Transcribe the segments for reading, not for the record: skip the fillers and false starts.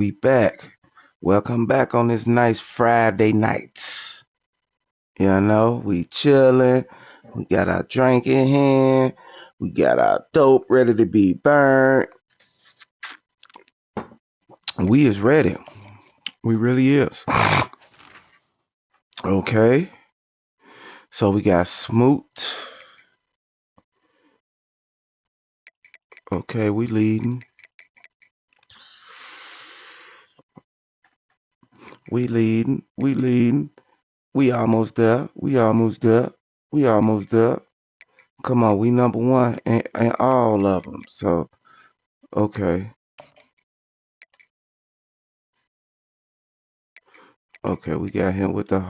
We back. Welcome back on this nice Friday night. We chilling. We got our drink in hand. We got our dope ready to be burned. We is ready. We really is. Okay. So we got Smoot. Okay, we leading. We leading. We leading. We almost there. We almost there. We almost there. Come on, we number one in all of them. So, okay. Okay, we got him with the.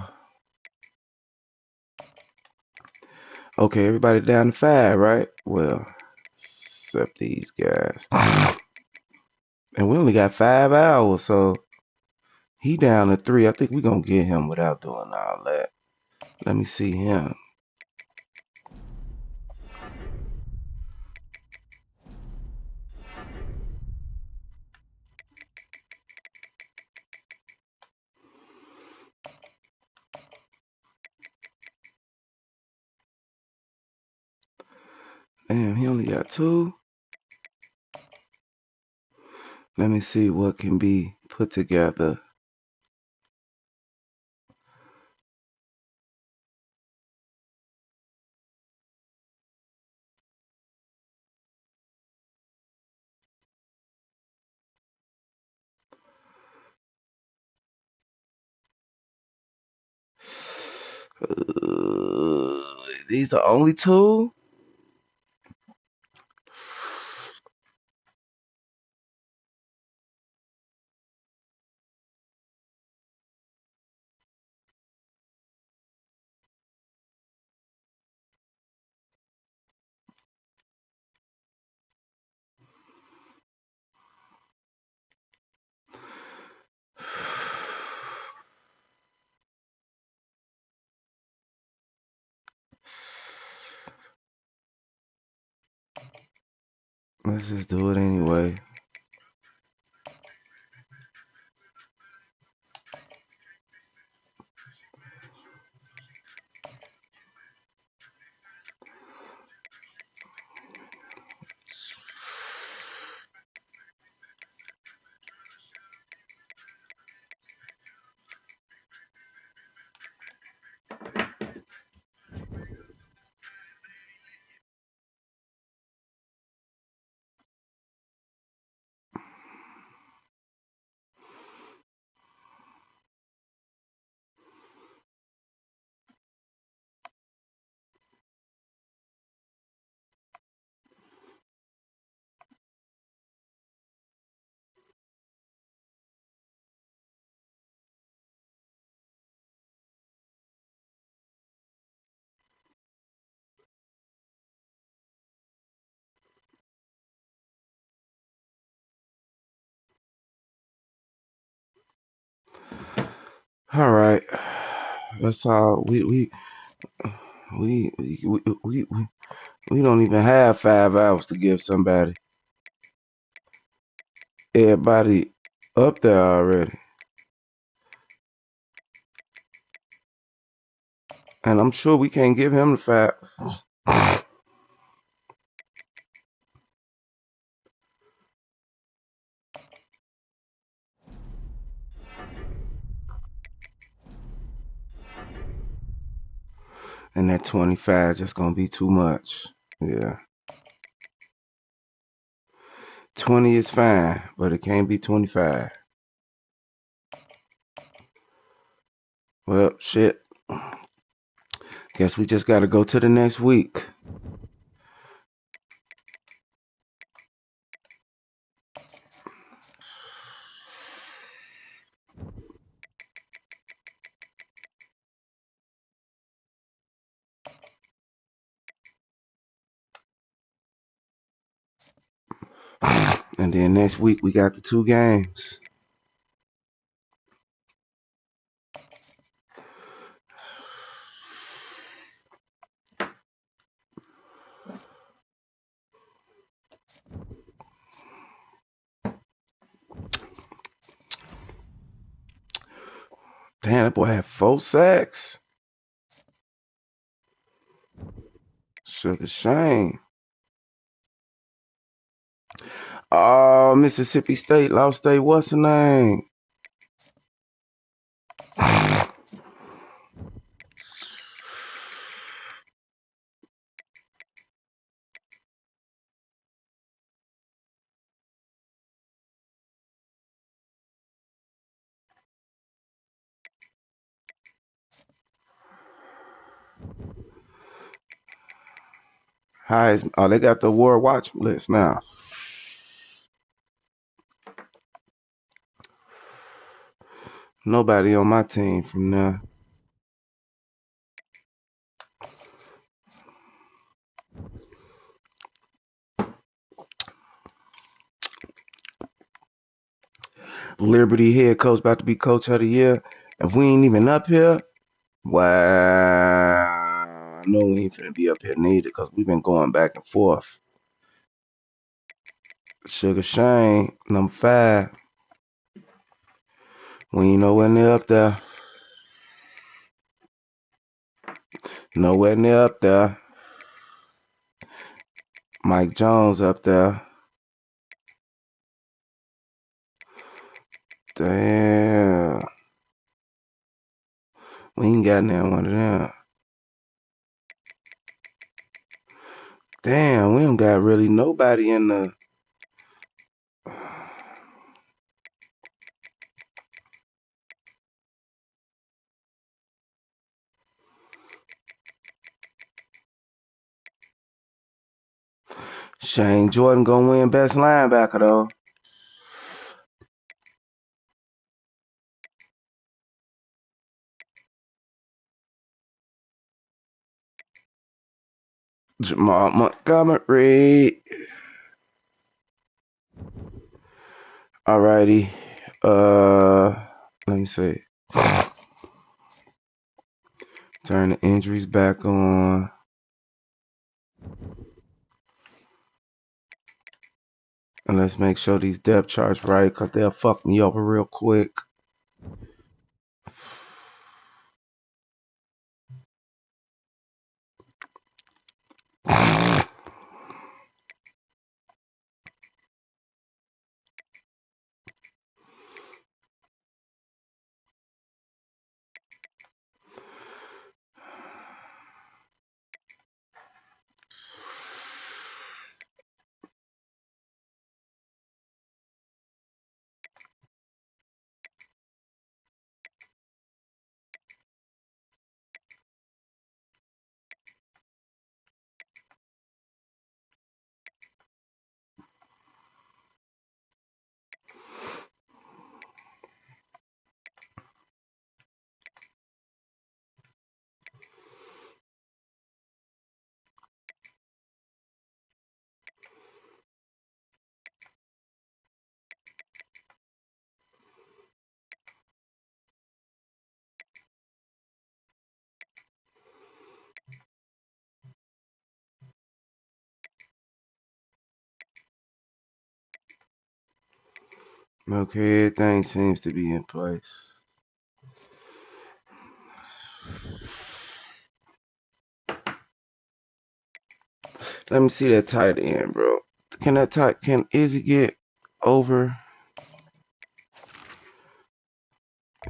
Okay, everybody down to 5, right? Well, except these guys. And we only got 5 hours, so he down to 3. I think we gonna get him without doing all that. Let me see him. Damn, he only got 2. Let me see what can be put together. These the only 2? Let's just do it anyway. All right. That's all. We we we, we, we don't even have 5 hours to give somebody. Everybody up there already. And I'm sure we can't give him the 5. And that 25 just gonna be too much. Yeah. 20 is fine, but it can't be 25. Well, shit. Guess we just gotta go to the next week. And then next week we got the 2 games. Damn, that boy had 4 sacks. Sugar Shane. Oh, Mississippi State lost their what's the name? Heisman. Oh, they got the award watch list now. Nobody on my team from there. Liberty head coach about to be coach of the year. If we ain't even up here, wow. I know we ain't finna be up here neither because we've been going back and forth. Sugar Shane, number 5. We ain't nowhere near up there. Nowhere near up there. Mike Jones up there. Damn. We ain't got near one of them. Damn, we don't got really nobody in the. Shane Jordan gonna win best linebacker though. Jamal Montgomery. Alrighty. Let me see. Turn the injuries back on. And let's make sure these depth charts right, because they'll fuck me over real quick. Okay, everything seems to be in place. Let me see that tight end, bro. Can Izzy get over?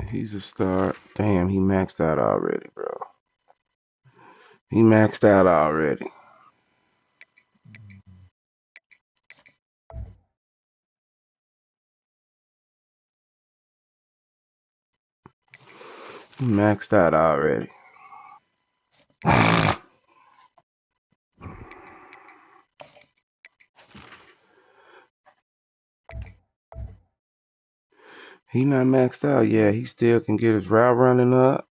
He's a star. Damn, he maxed out already, bro. He maxed out already. He maxed out already. He not maxed out yet. He still can get his route running up.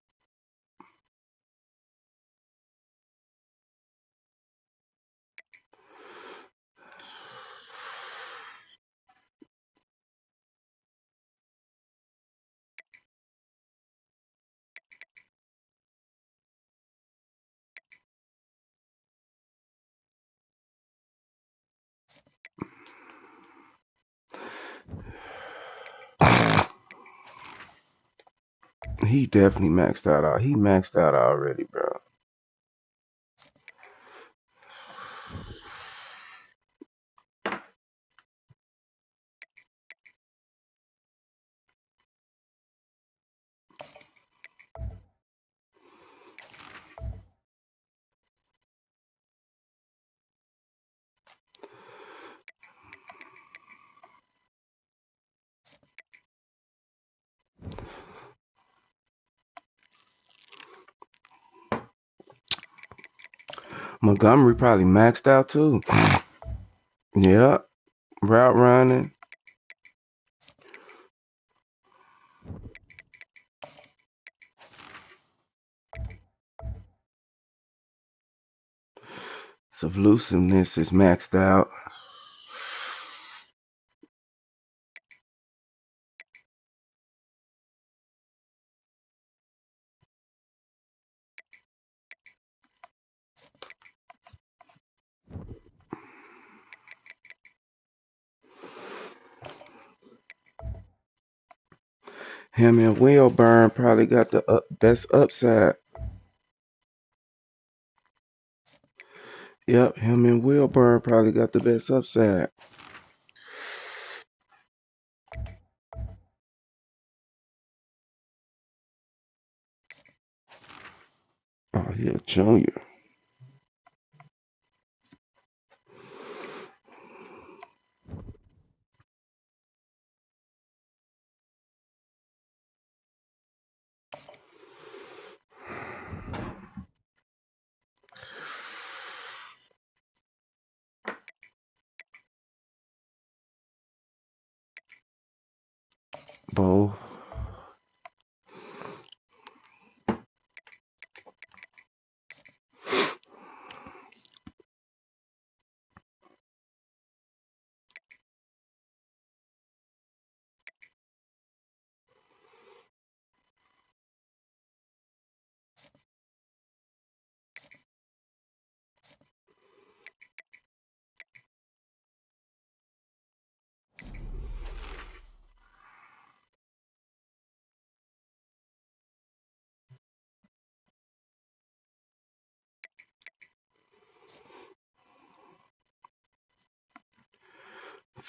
He definitely maxed out. He maxed out already, bro. Montgomery probably maxed out too. Yep. Route running. Elusiveness is maxed out. Him and Wilburn probably got the best upside. Yep, him and Wilburn probably got the best upside. Oh, he a junior. Bo.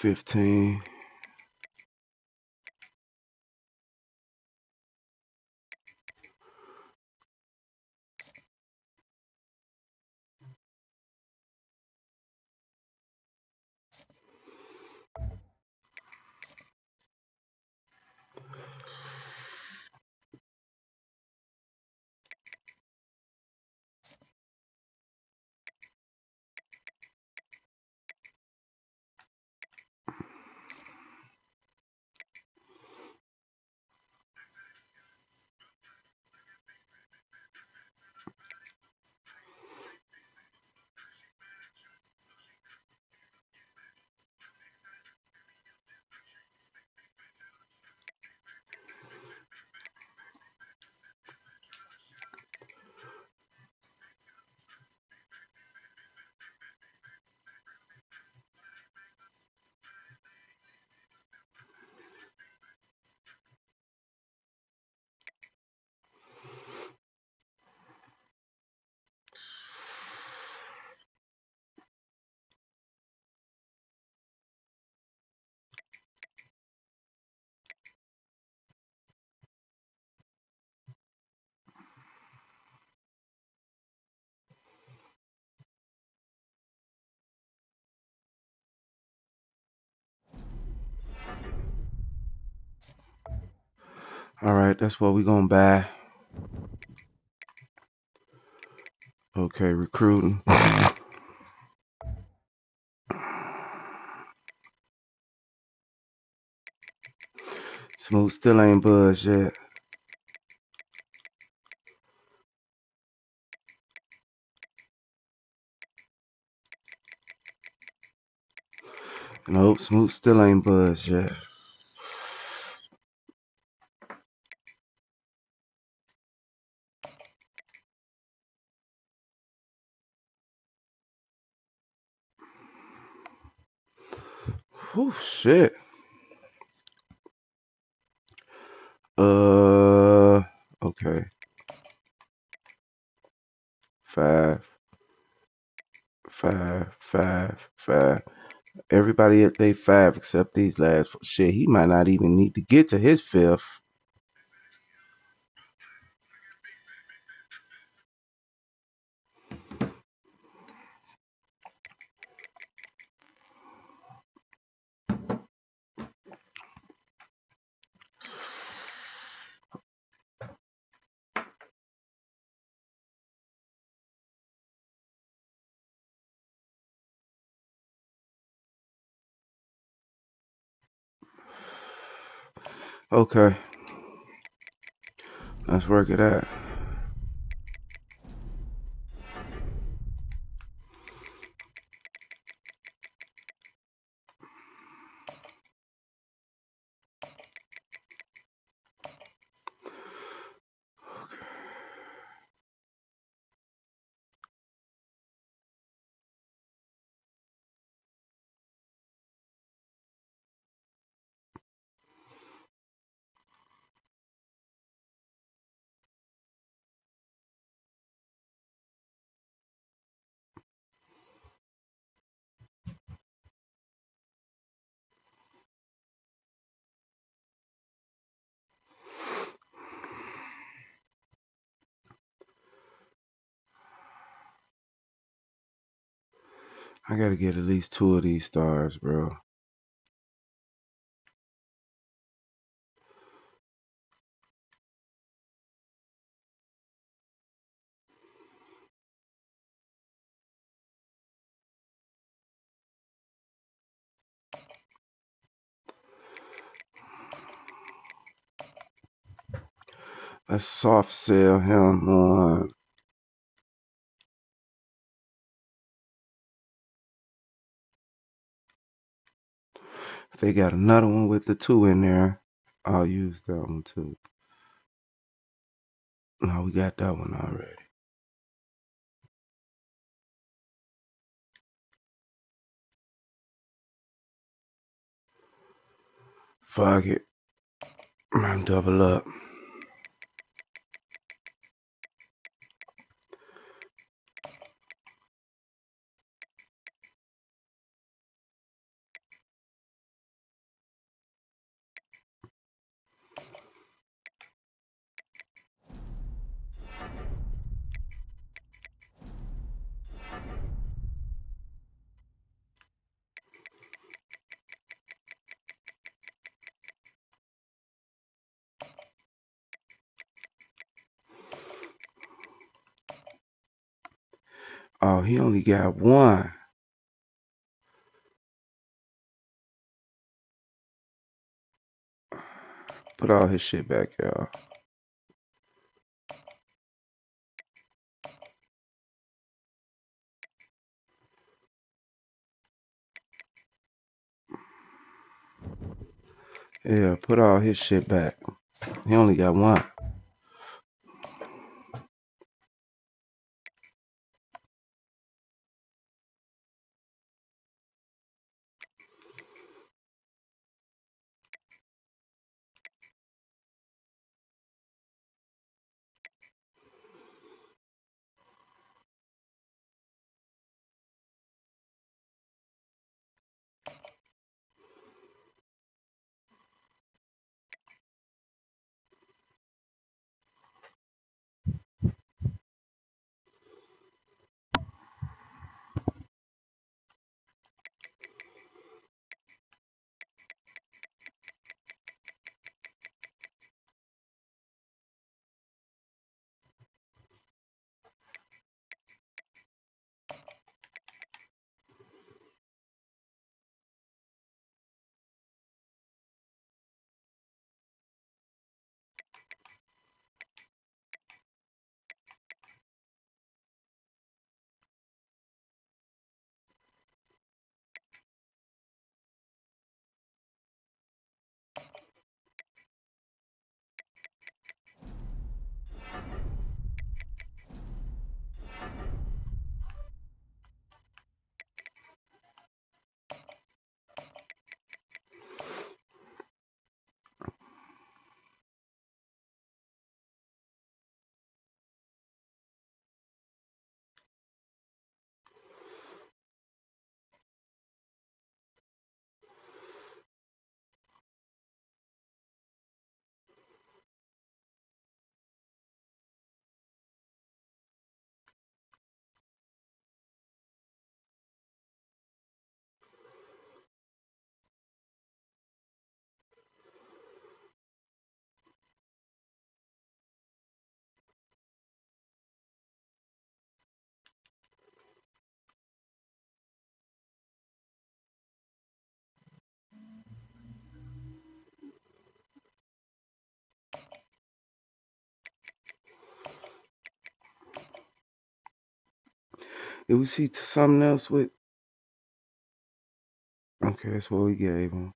$15. All right, that's what we gonna buy. Okay, recruiting. Smooth still ain't buzzed yet. Nope, Smooth still ain't buzzed yet. Whew, shit. Okay. 5, 5, 5, 5. Everybody at they 5 except these last. Shit, he might not even need to get to his 5th. Okay. Let's work it out. I gotta get at least 2 of these stars, bro. Let's soft sell him on. If they got another one with the 2 in there, I'll use that one too. No, we got that one already. Fuck it. I'm double up. Oh, he only got 1. Put all his shit back, y'all. Yeah, put all his shit back. He only got 1. Did we see something else with? Okay, that's what we gave him.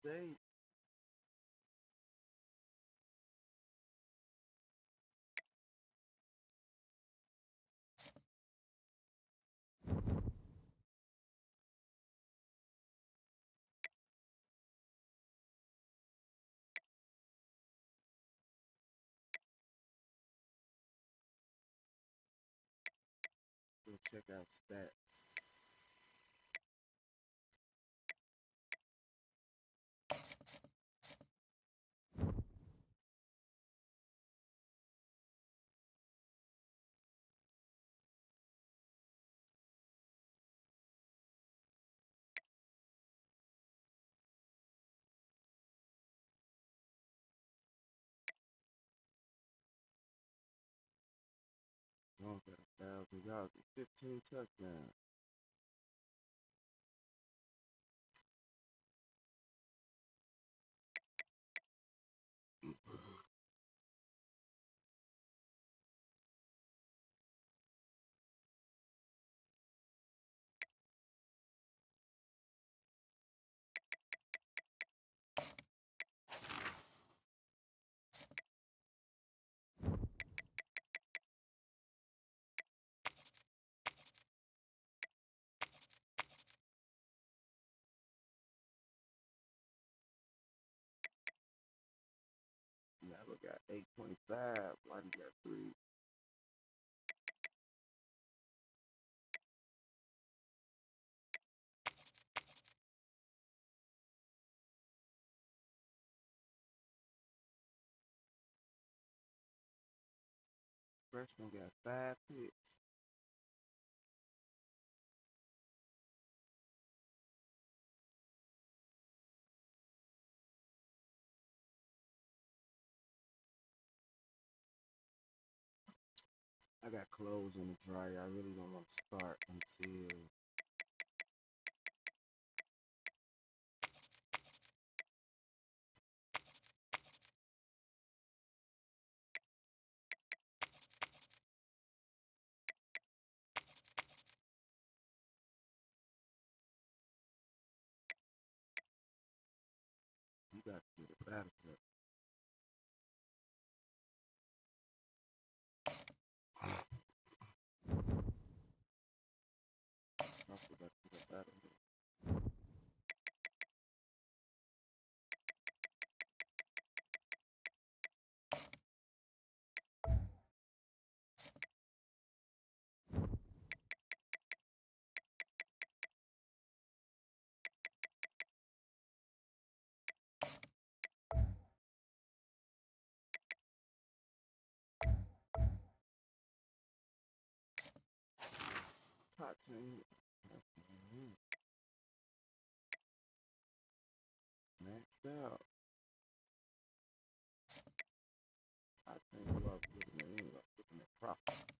State. Go check out stats. Long got 1,000 yards and 15 touchdowns. Never got 825. Why you got 3? Freshman got 5 picks. I got clothes in the dryer. I really don't want to start until you got to get a battle clip. I forgot to get a battle clip. Top 10. Maxed out. I think you are looking at anyway. Looking at profit.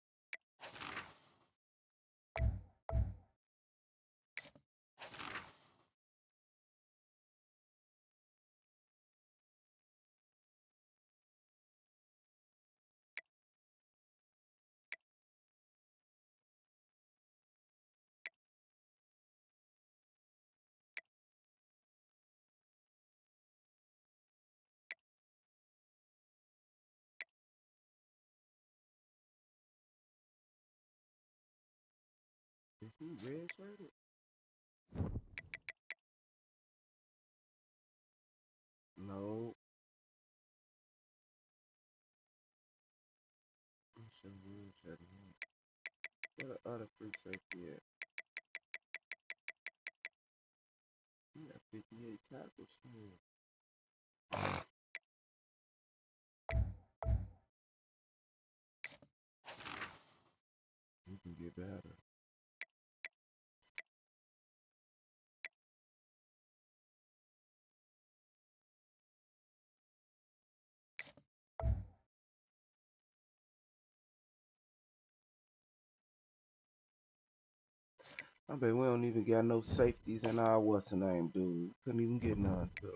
Is he red shirted? No. I'm sure red shirted. Where the other free safety at? He got 58 tackles. Shit. He can get better. I bet we don't even got no safeties in our what's the name, dude. Couldn't even get none. So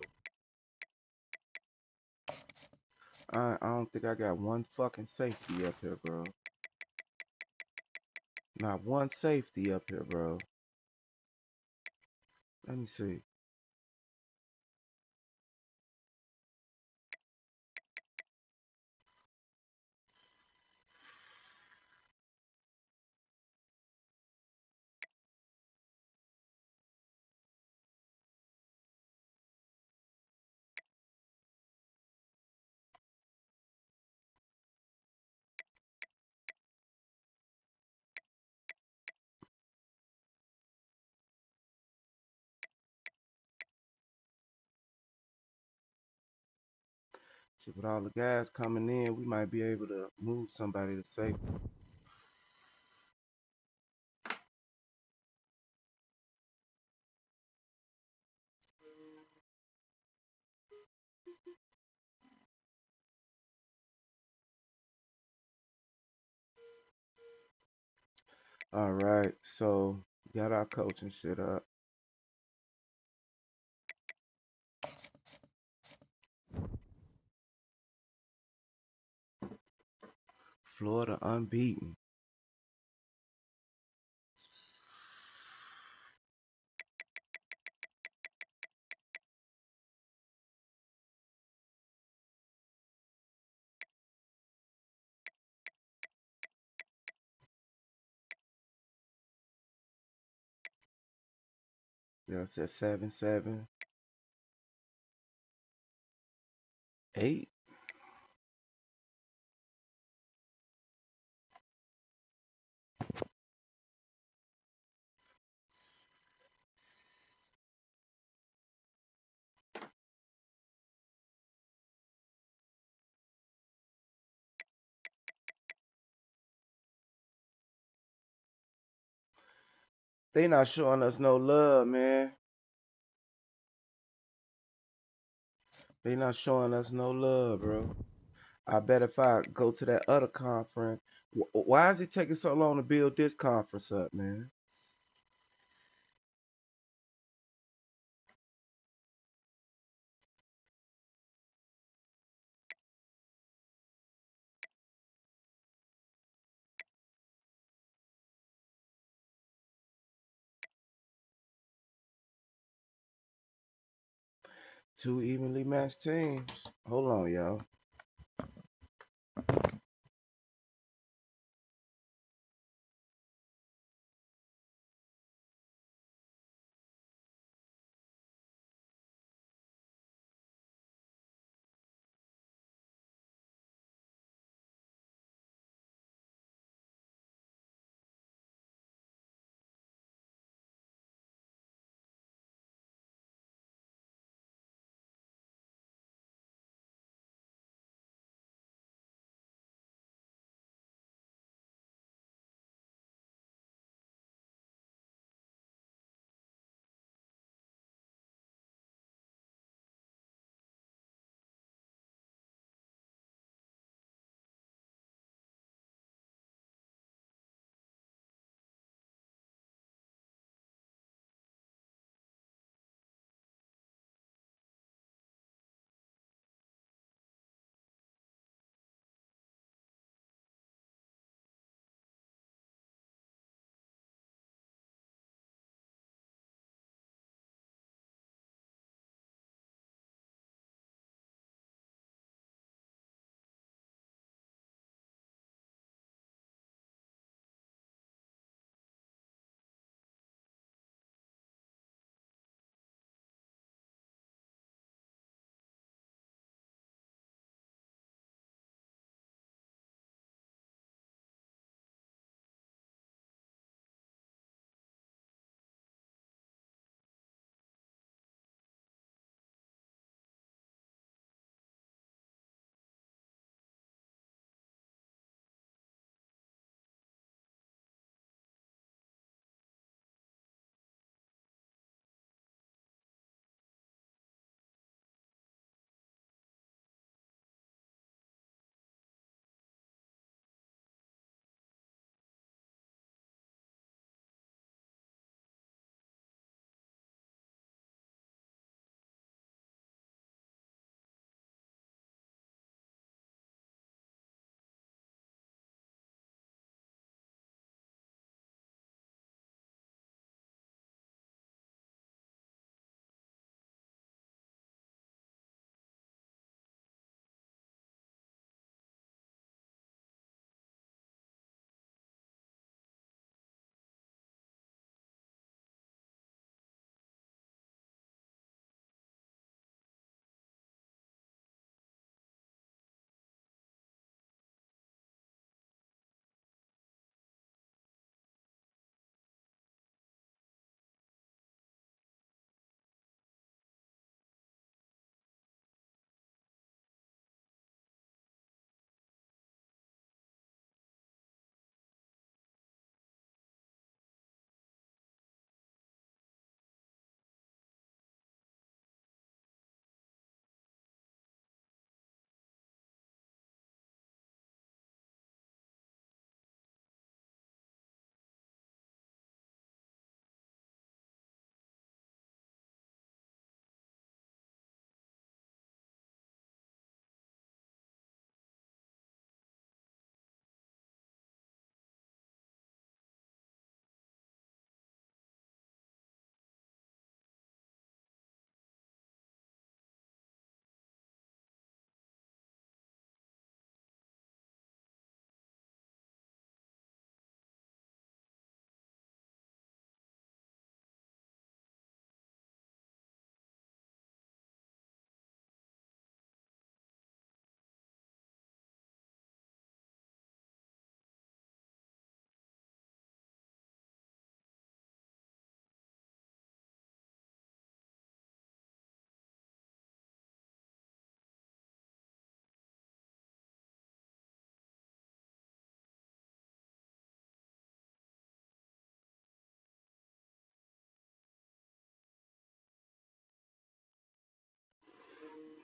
I don't think I got one fucking safety up here, bro. Not one safety up here, bro. Let me see. Shit, with all the guys coming in, we might be able to move somebody to safety. All right, so got our coaching shit up. Florida unbeaten. Yeah, I said 7-7, 8. They not showing us no love, man. They not showing us no love, bro. I bet if I go to that other conference, why is it taking so long to build this conference up, man? Two evenly matched teams. Hold on, y'all.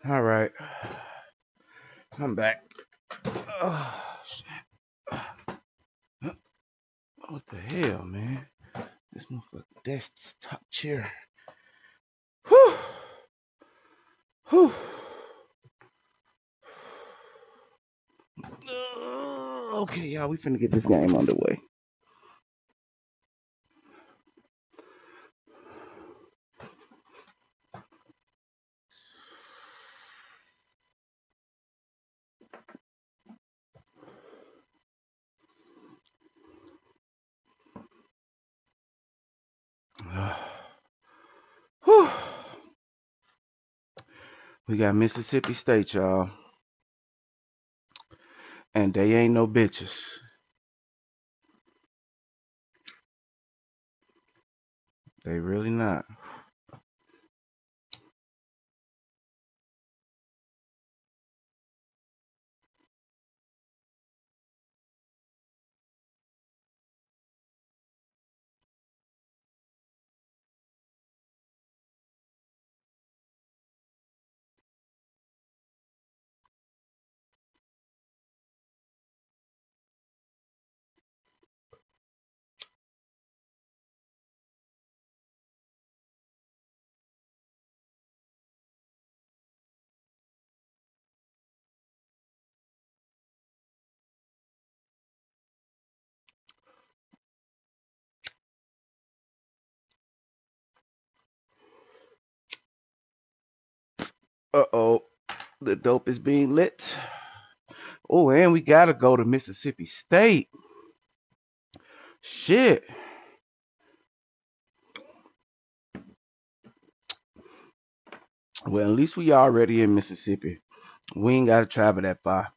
All right. I'm back. Oh, shit. What the hell, man? This motherfucker desktop chair. Whew. Whew. Okay, y'all, we finna get this game underway. Whew. We got Mississippi State, y'all. And they ain't no bitches. They really not. Uh-oh. The dope is being lit. Oh, and we gotta go to Mississippi State. Shit. Well, at least we already in Mississippi. We ain't gotta travel that far.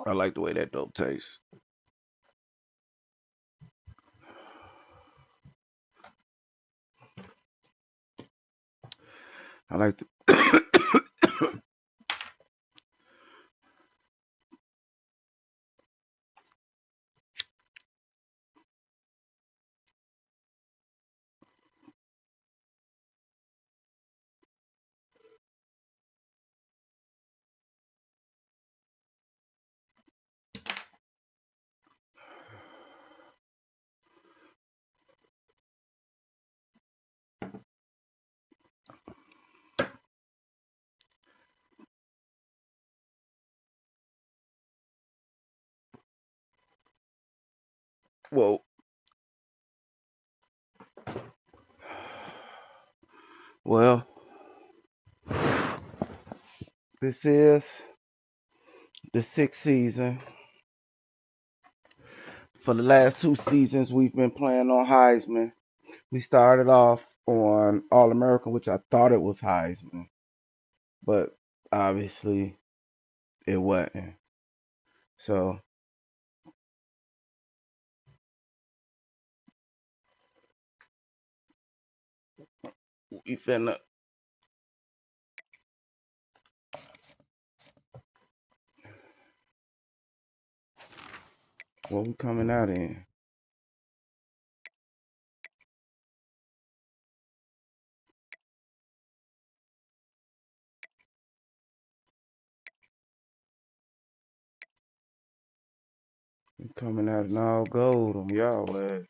I like the way that dope tastes. I like the whoa. Well, this is the 6th season. For the last 2 seasons, we've been playing on Heisman. We started off on All American, which I thought it was Heisman, but obviously it wasn't. So we finna. What we coming out in? We coming out in all gold on y'all ass.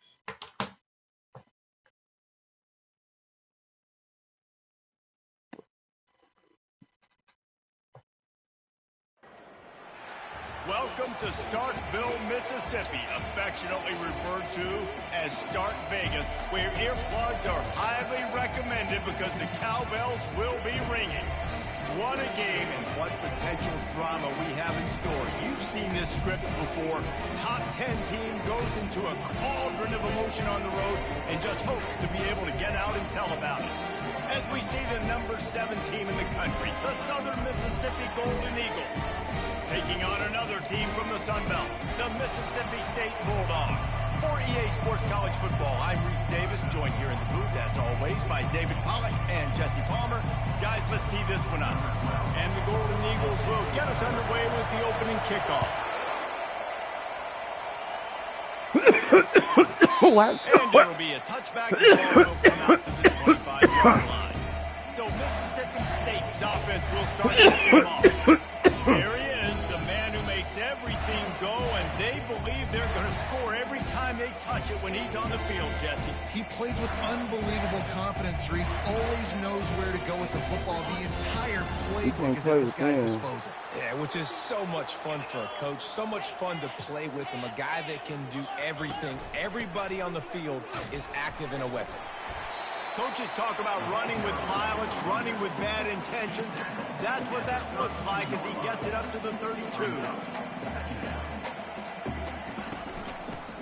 Welcome to Starkville, Mississippi, affectionately referred to as Stark Vegas, where earplugs are highly recommended because the cowbells will be ringing. What a game and what potential drama we have in store. You've seen this script before. Top 10 team goes into a cauldron of emotion on the road and just hopes to be able to get out and tell about it. As we see the number 7 team in the country, the Southern Mississippi Golden Eagles, taking on another team from the Sun Belt, the Mississippi State Bulldogs. For EA Sports College Football, I'm Reese Davis, joined here in the booth, as always, by David Pollack and Jesse Palmer. Guys, let's tee this one up. And the Golden Eagles will get us underway with the opening kickoff. What? And there will be a touchback. The ball will come out to the 25-yard line. So Mississippi State's offense will start this game off. There he is, the man who makes everything go, and they believe they're going to score every time they touch it when he's on the field, Jesse. He plays with unbelievable confidence, Reese. Always knows where to go with the football. The entire playbook is at this guy's disposal. Yeah, which is so much fun for a coach. So much fun to play with him. A guy that can do everything. Everybody on the field is active in a weapon. Coaches talk about running with violence, running with bad intentions. That's what that looks like as he gets it up to the 32.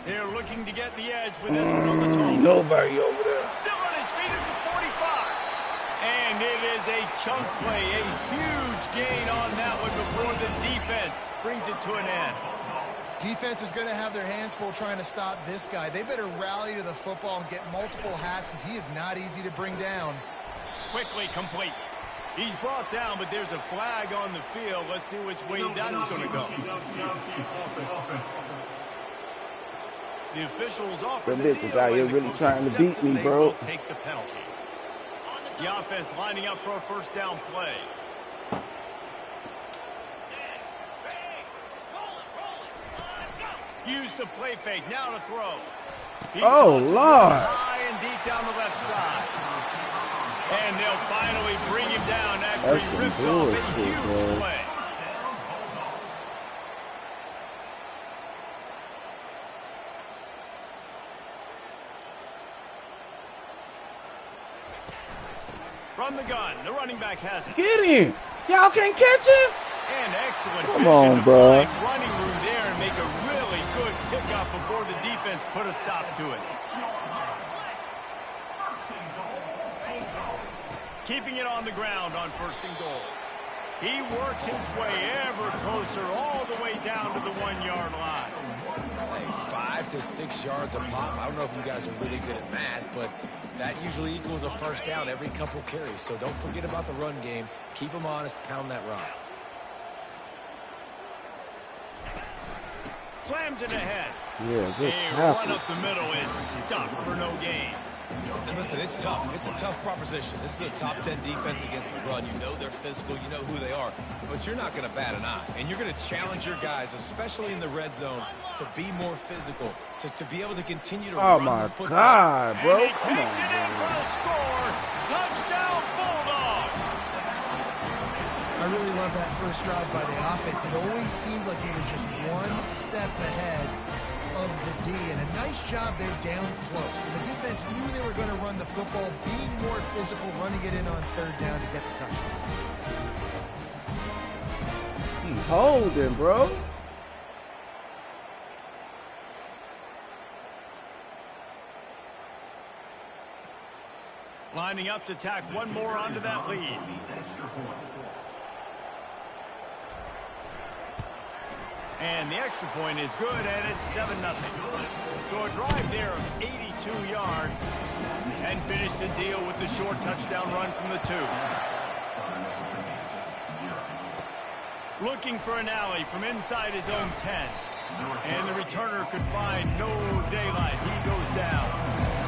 They're looking to get the edge with this one on the toes. Nobody over there. Still on his feet at the 45. And it is a chunk play, a huge gain on that one before the defense brings it to an end. Defense is going to have their hands full trying to stop this guy. They better rally to the football and get multiple hats because he is not easy to bring down. Quickly complete. He's brought down, but there's a flag on the field. Let's see which way that's going to go. The officials offer the bitches deal, out here and the really coach trying to accepts beat it. me, They bro. will take the penalty. The offense lining up for a first down play. Use the play fake, now to throw. He Oh, tosses Lord. one high and deep down the left side. And they'll finally bring him down after That's he rips some off a bullshit, huge bro. play. From the gun, the running back has it. Get him. Y'all can't catch him? And excellent Come vision on, to bro. find running room there and make a really good pickup before the defense put a stop to it. Keeping it on the ground on 1st and goal. He works his way ever closer all the way down to the 1-yard line. Hey, 5 to 6 yards a pop. I don't know if you guys are really good at math, but that usually equals a first down every couple carries. So don't forget about the run game. Keep them honest. Pound that rock. Slams it ahead. Yeah, good A run tackle. up the middle is stuck for no gain. And listen, it's tough. It's a tough proposition. This is a top 10 defense against the run. You know they're physical. You know who they are. But you're not going to bat an eye. And you're going to challenge your guys, especially in the red zone, to be more physical, to be able to continue to Oh, run my the football. God, bro. And he Come takes on, it in for bro. a score. Touchdown, Bulldogs. I really love that first drive by the offense. It always seemed like they were just one step ahead of the D, and a nice job there down close. When the defense knew they were going to run the football, being more physical, running it in on 3rd down to get the touchdown. He holding, bro. Lining up to tack one more onto that lead. And the extra point is good, and it's 7-0. So a drive there of 82 yards, and finish the deal with the short touchdown run from the 2. Looking for an alley from inside his own 10. And the returner could find no daylight. He goes down.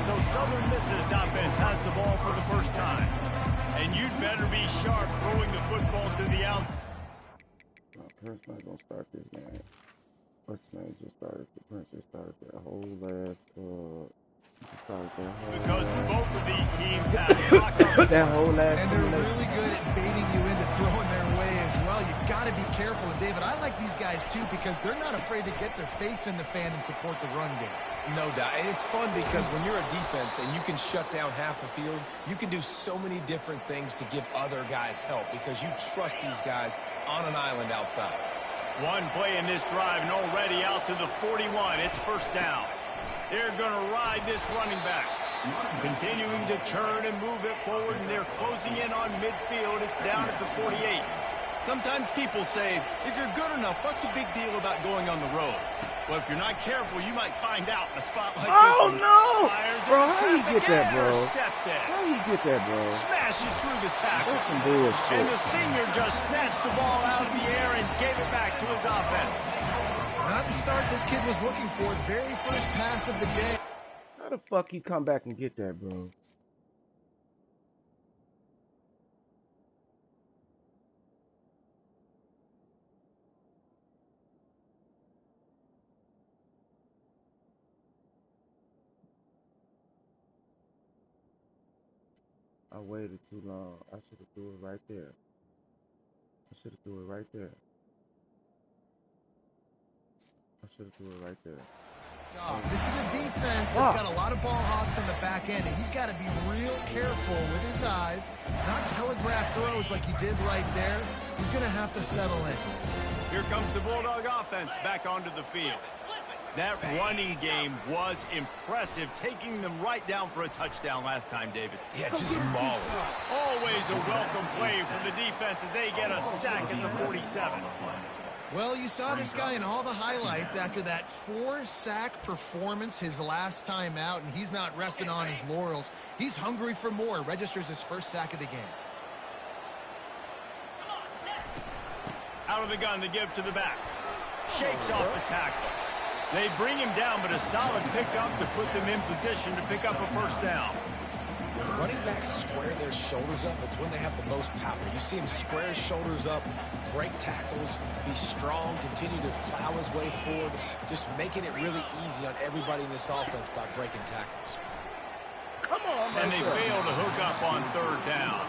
So Southern Miss's offense has the ball for the first time. And you'd better be sharp throwing the football to the out. Prince not gonna start this game. What's his name just started? Prince just started that whole last. Because both of these teams have locked up. That whole last. And they're really good at baiting you into throwing their way as well. You got to be careful. And David, I like these guys too because they're not afraid to get their face in the fan and support the run game. No doubt. And it's fun because when you're a defense and you can shut down half the field, you can do so many different things to give other guys help because you trust these guys on an island outside. One play in this drive and already out to the 41. It's first down. They're going to ride this running back. Continuing to turn and move it forward, and they're closing in on midfield. It's down at the 48. Sometimes people say, if you're good enough, what's the big deal about going on the road? Well, if you're not careful, you might find out in a spot like this. Oh, no! Fires Bro, into how you traffic, get that, bro? intercepted. How you get that, bro? Smashes through the tackle. That's some bullshit. And the senior just snatched the ball out of the air and gave it back to his offense. Not the start this kid was looking for. Very first pass of the day. How the fuck you come back and get that, bro? I waited too long. I should have threw it right there. I should have threw it right there. I should have threw it right there. This is a defense that's got a lot of ball hawks on the back end, and he's got to be real careful with his eyes, not telegraph throws like he did right there. He's going to have to settle in. Here comes the Bulldog offense back onto the field. That running game was impressive, taking them right down for a touchdown last time, David. Yeah, just mauling. Always a welcome play from the defense as they get a sack at the 47. Well, you saw this guy in all the highlights after that 4-sack performance his last time out, and he's not resting on his laurels. He's hungry for more. Registers his first sack of the game. Out of the gun to give to the back. Shakes off the tackle. They bring him down, but a solid pickup to put them in position to pick up a first down. When running backs square their shoulders up, it's when they have the most power. You see him square his shoulders up, break tackles, be strong, continue to plow his way forward, just making it really easy on everybody in this offense by breaking tackles. Come on, and they fail to hook up on third down.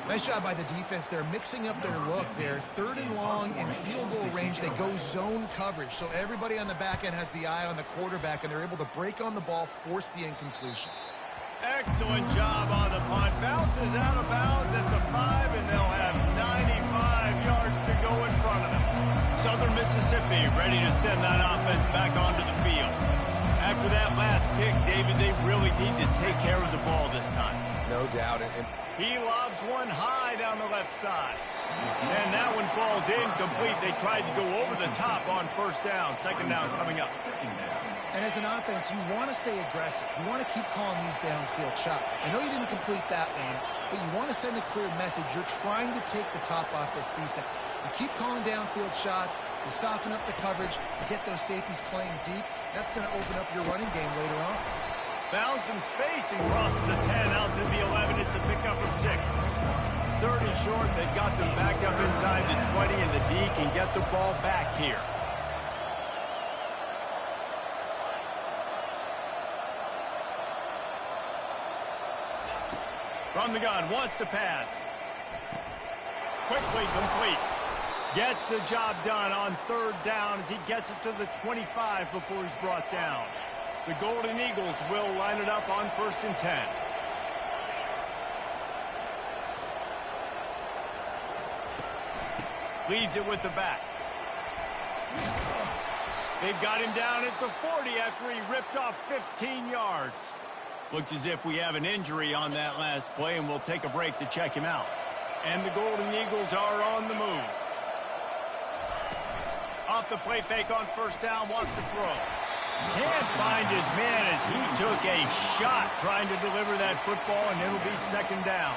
Nice job by the defense. They're mixing up their look. They're third and long in field goal range. They go zone coverage. So everybody on the back end has the eye on the quarterback, and they're able to break on the ball, force the incompletion. Excellent job on the punt. Bounces out of bounds at the 5, and they'll have 95 yards to go in front of them. Southern Mississippi ready to send that offense back onto the field. After that last pick, David, they really need to take care of the ball this time. No doubt. He lobs one high down the left side. And that one falls incomplete. They tried to go over the top on first down. Second down coming up. And as an offense, you want to stay aggressive. You want to keep calling these downfield shots. I know you didn't complete that one, but you want to send a clear message. You're trying to take the top off this defense. You keep calling downfield shots. You soften up the coverage. You get those safeties playing deep. That's going to open up your running game later on. Found some space and crosses the 10 out to the 11. It's a pickup of 6. Third and short. They've got them back up inside the 20, and the D can get the ball back here. From the gun, wants to pass. Quickly complete. Gets the job done on third down as he gets it to the 25 before he's brought down. The Golden Eagles will line it up on 1st and 10. Leaves it with the back. They've got him down at the 40 after he ripped off 15 yards. Looks as if we have an injury on that last play, and we'll take a break to check him out. And the Golden Eagles are on the move. Off the play fake on first down, wants to throw. Can't find his man as he took a shot trying to deliver that football, and it'll be second down.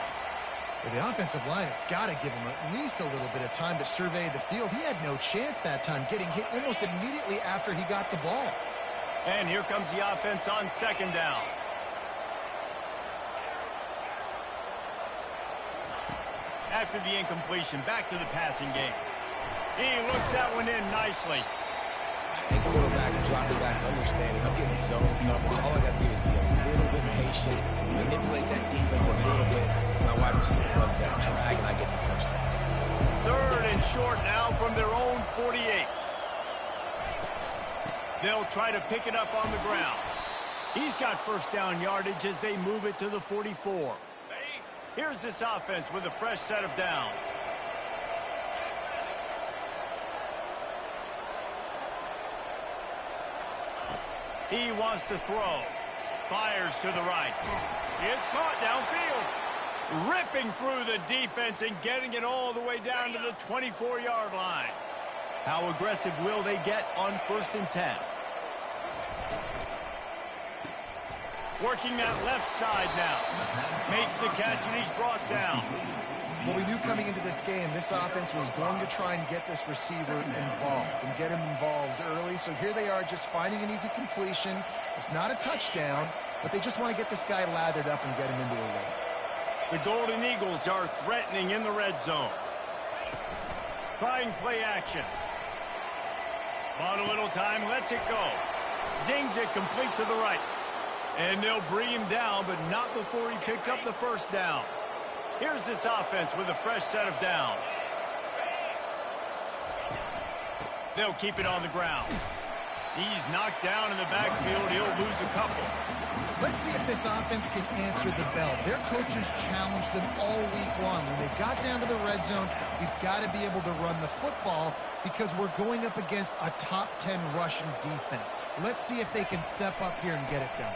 Well, the offensive line has got to give him at least a little bit of time to survey the field. He had no chance that time, getting hit almost immediately after he got the ball. And here comes the offense on second down. After the incompletion, back to the passing game. He looks that one in nicely. And quarterback dropping back, understanding. I'm getting zone coverage. All I got to do is be a little bit patient, manipulate that defense a little bit. My wide receiver runs that drag, and I get the first down. Third and short now from their own 48. They'll try to pick it up on the ground. He's got first down yardage as they move it to the 44. Here's this offense with a fresh set of downs. He wants to throw. Fires to the right. It's caught downfield. Ripping through the defense and getting it all the way down to the 24-yard line. How aggressive will they get on 1st and 10? Working that left side now. Makes the catch and he's brought down. Well, we knew coming into this game, this offense was going to try and get this receiver involved and get him involved early. So here they are just finding an easy completion. It's not a touchdown, but they just want to get this guy lathered up and get him into a rhythm. The Golden Eagles are threatening in the red zone. Trying play action. Bought a little time, lets it go. Zings it complete to the right. And they'll bring him down, but not before he picks up the first down. Here's this offense with a fresh set of downs. They'll keep it on the ground. He's knocked down in the backfield. He'll lose a couple. Let's see if this offense can answer the bell. Their coaches challenged them all week long. When they got down to the red zone, we've got to be able to run the football because we're going up against a top 10 rushing defense. Let's see if they can step up here and get it done.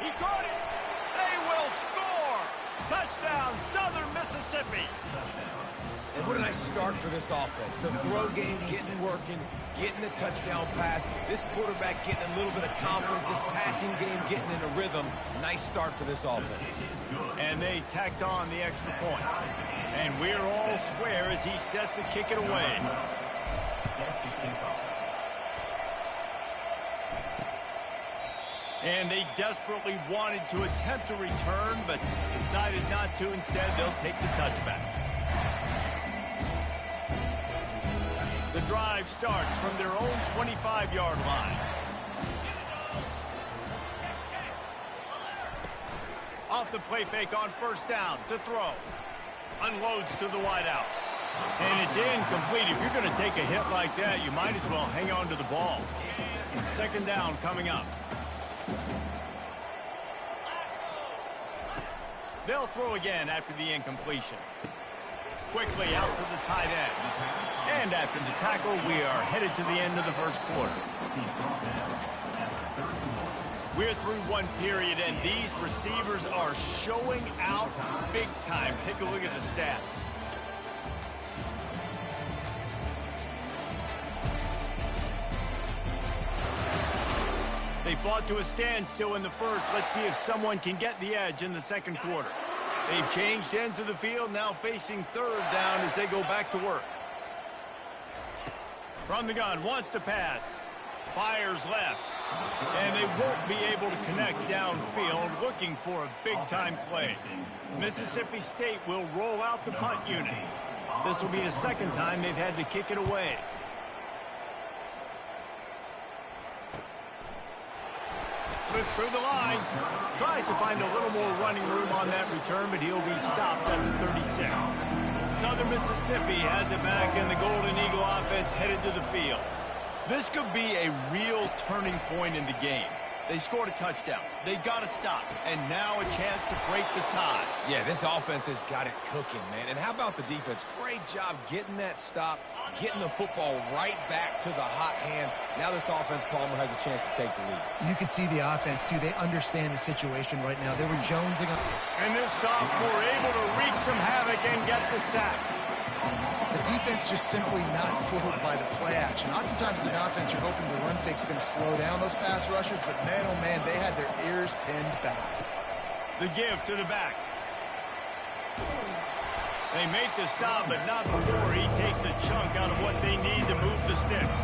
He caught it. They will score. Touchdown, Southern Mississippi. And what a nice start for this offense. The throw game getting working, getting the touchdown pass. This quarterback getting a little bit of confidence. This passing game getting in a rhythm. Nice start for this offense. And they tacked on the extra point. And we're all square as he's set to kick it away. And they desperately wanted to attempt a return, but decided not to. Instead, they'll take the touchback. The drive starts from their own 25-yard line. Off the play fake on first down to throw. Unloads to the wideout. And it's incomplete. If you're going to take a hit like that, you might as well hang on to the ball. Second down coming up. They'll throw again after the incompletion. Quickly out to the tight end. And after the tackle, we are headed to the end of the first quarter. We're through one period, and these receivers are showing out big time. Take a look at the stats. They fought to a standstill in the first. Let's see if someone can get the edge in the second quarter. They've changed ends of the field, now facing third down as they go back to work. From the gun, wants to pass. Fires left. And they won't be able to connect downfield, looking for a big-time play. Mississippi State will roll out the punt unit. This will be the second time they've had to kick it away. Slips through the line. Tries to find a little more running room on that return, but he'll be stopped at the 36. Southern Mississippi has it back, and the Golden Eagle offense headed to the field. This could be a real turning point in the game. They scored a touchdown. They got to stop, and now a chance to break the tie. Yeah, this offense has got it cooking, man. And how about the defense? Great job getting that stop, getting the football right back to the hot hand. Now this offense, Palmer, has a chance to take the lead. You can see the offense, too. They understand the situation right now. They were jonesing up. And this sophomore able to wreak some havoc and get the sack. The defense just simply not fooled by the play action. Oftentimes, as an offense, you're hoping the run fake's going to slow down those pass rushers, but man, oh man, they had their ears pinned back. The give to the back. They make the stop, but not before he takes a chunk out of what they need to move the sticks.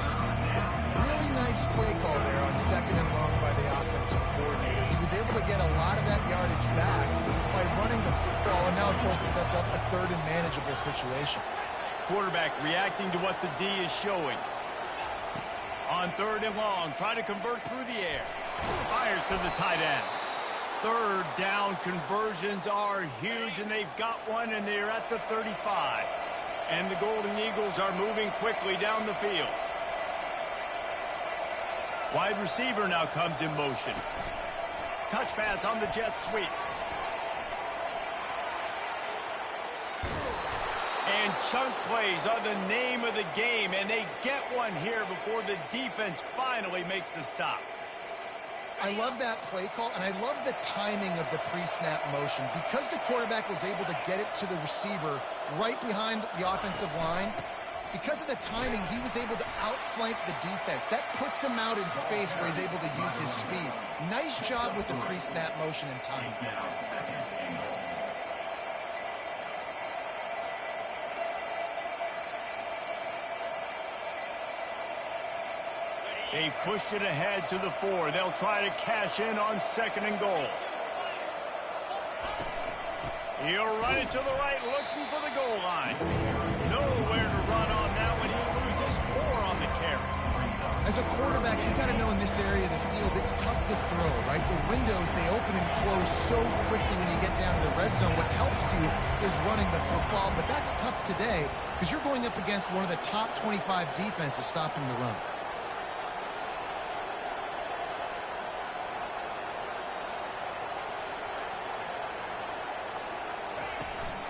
Really nice play call there on second and long by the offensive coordinator. He was able to get a lot of that yardage back by running the football, and now, of course, it sets up a third and manageable situation. Quarterback reacting to what the D is showing. On third and long, trying to convert through the air. Fires to the tight end. Third down conversions are huge, and they've got one, and they're at the 35. And the Golden Eagles are moving quickly down the field. Wide receiver now comes in motion. Touch pass on the jet sweep. And chunk plays are the name of the game, and they get one here before the defense finally makes the stop. I love that play call, and I love the timing of the pre-snap motion. Because the quarterback was able to get it to the receiver right behind the offensive line, because of the timing, he was able to outflank the defense. That puts him out in space where he's able to use his speed. Nice job with the pre-snap motion and timing. They've pushed it ahead to the 4. They'll try to cash in on 2nd and goal. He'll run it to the right, looking for the goal line. Nowhere to run on that one. He loses 4 on the carry. As a quarterback, you've got to know in this area of the field, it's tough to throw, right? The windows, they open and close so quickly when you get down to the red zone. What helps you is running the football, but that's tough today because you're going up against one of the top 25 defenses stopping the run.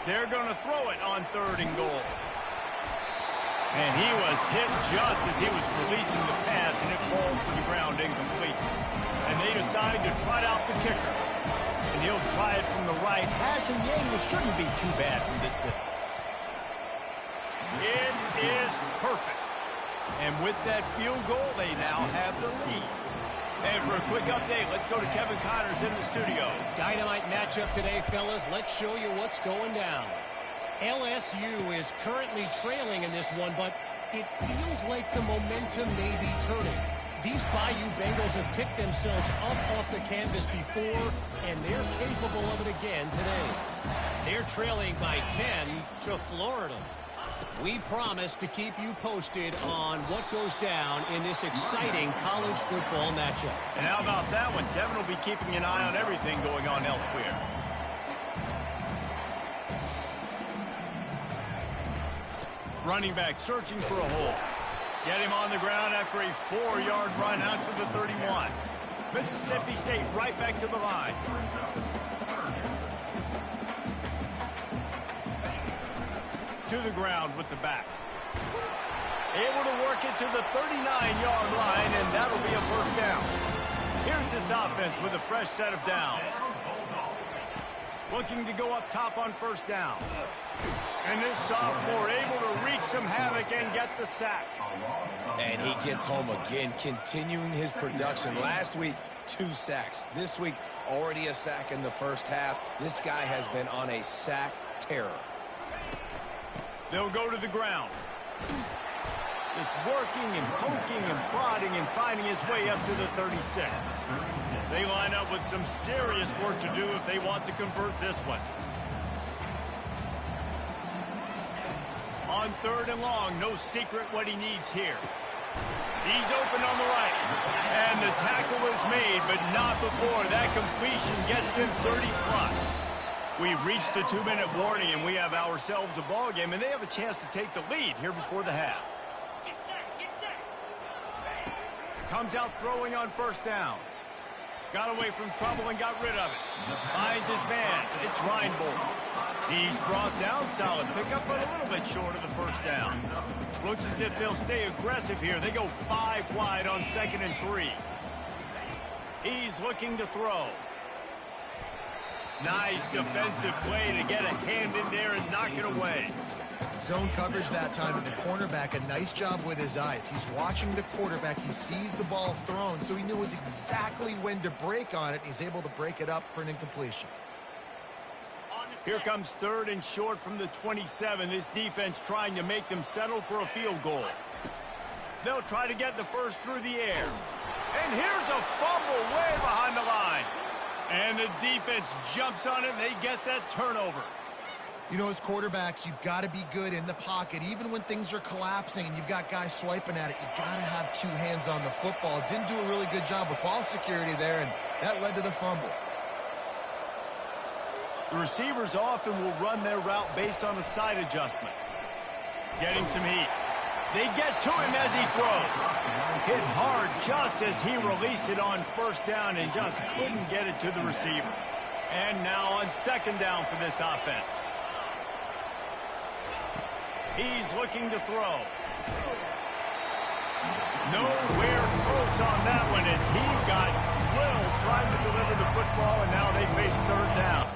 They're going to throw it on 3rd and goal. And he was hit just as he was releasing the pass, and it falls to the ground incomplete. And they decide to trot out the kicker. And he'll try it from the right hash, and the angle shouldn't be too bad from this distance. It is perfect. And with that field goal, they now have the lead. And for a quick update, let's go to Kevin Connors in the studio. Dynamite matchup today, fellas. Let's show you what's going down. LSU is currently trailing in this one, but it feels like the momentum may be turning. These Bayou Bengals have picked themselves up off the canvas before, and they're capable of it again today. They're trailing by 10 to Florida. We promise to keep you posted on what goes down in this exciting college football matchup. And how about that one? Kevin will be keeping an eye on everything going on elsewhere. Running back searching for a hole. Get him on the ground after a 4-yard run out to the 31. Mississippi State right back to the line. To the ground with the back. Able to work it to the 39-yard line, and that'll be a first down. Here's this offense with a fresh set of downs. Looking to go up top on first down. And this sophomore able to wreak some havoc and get the sack. And he gets home again, continuing his production. Last week, 2 sacks. This week, already a sack in the first half. This guy has been on a sack terror. They'll go to the ground. Just working and poking and prodding and finding his way up to the 36. They line up with some serious work to do if they want to convert this one. On 3rd and long, no secret what he needs here. He's open on the right. And the tackle is made, but not before that completion gets him 30+. We've reached the 2-minute warning, and we have ourselves a ball game, and they have a chance to take the lead here before the half. Comes out throwing on first down. Got away from trouble and got rid of it. Finds his man. It's Reinbold. He's brought down. Solid pickup, but a little bit short of the first down. Looks as if they'll stay aggressive here. They go 5 wide on 2nd and 3. He's looking to throw. Nice defensive play to get a hand in there and knock it away. Zone coverage that time, and the cornerback, a nice job with his eyes. He's watching the quarterback. He sees the ball thrown, so he knew exactly when to break on it. He's able to break it up for an incompletion. Here comes 3rd and short from the 27. This defense trying to make them settle for a field goal. They'll try to get the first through the air. And here's a fumble way behind the line. And the defense jumps on it, and they get that turnover. You know, as quarterbacks, you've got to be good in the pocket. Even when things are collapsing and you've got guys swiping at it, you've got to have 2 hands on the football. Didn't do a really good job with ball security there, and that led to the fumble. The receivers often will run their route based on a side adjustment. Getting some heat. They get to him as he throws. Hit hard just as he released it on first down and just couldn't get it to the receiver. And now on 2nd down for this offense. He's looking to throw. Nowhere close on that one as he got drilled trying to deliver the football, and now they face 3rd down.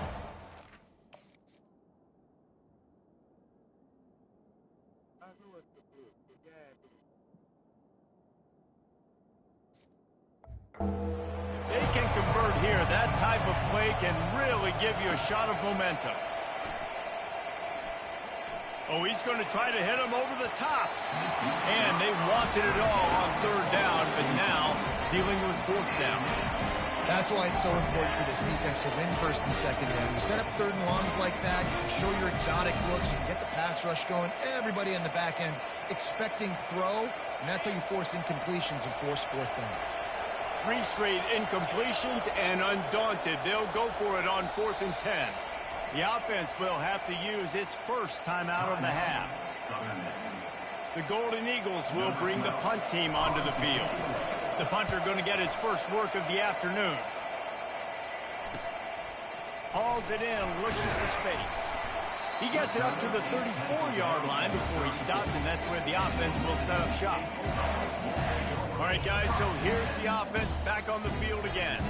They can convert here. That type of play can really give you a shot of momentum. Oh, he's going to try to hit him over the top. And they wanted it all on third down, but now dealing with fourth down. That's why it's so important for this defense to win first and second down. You set up third and longs like that, you can show your exotic looks, you can get the pass rush going, everybody on the back end expecting throw, and that's how you force incompletions and force fourth downs. 3 straight incompletions, and undaunted, they'll go for it on 4th and 10. The offense will have to use its first timeout of the half. The Golden Eagles will bring the punt team onto the field. The punter going to get his first work of the afternoon. Hauls it in, looking for space. He gets it up to the 34-yard line before he stops, and that's where the offense will set up shop. All right, guys, so here's the offense back on the field again.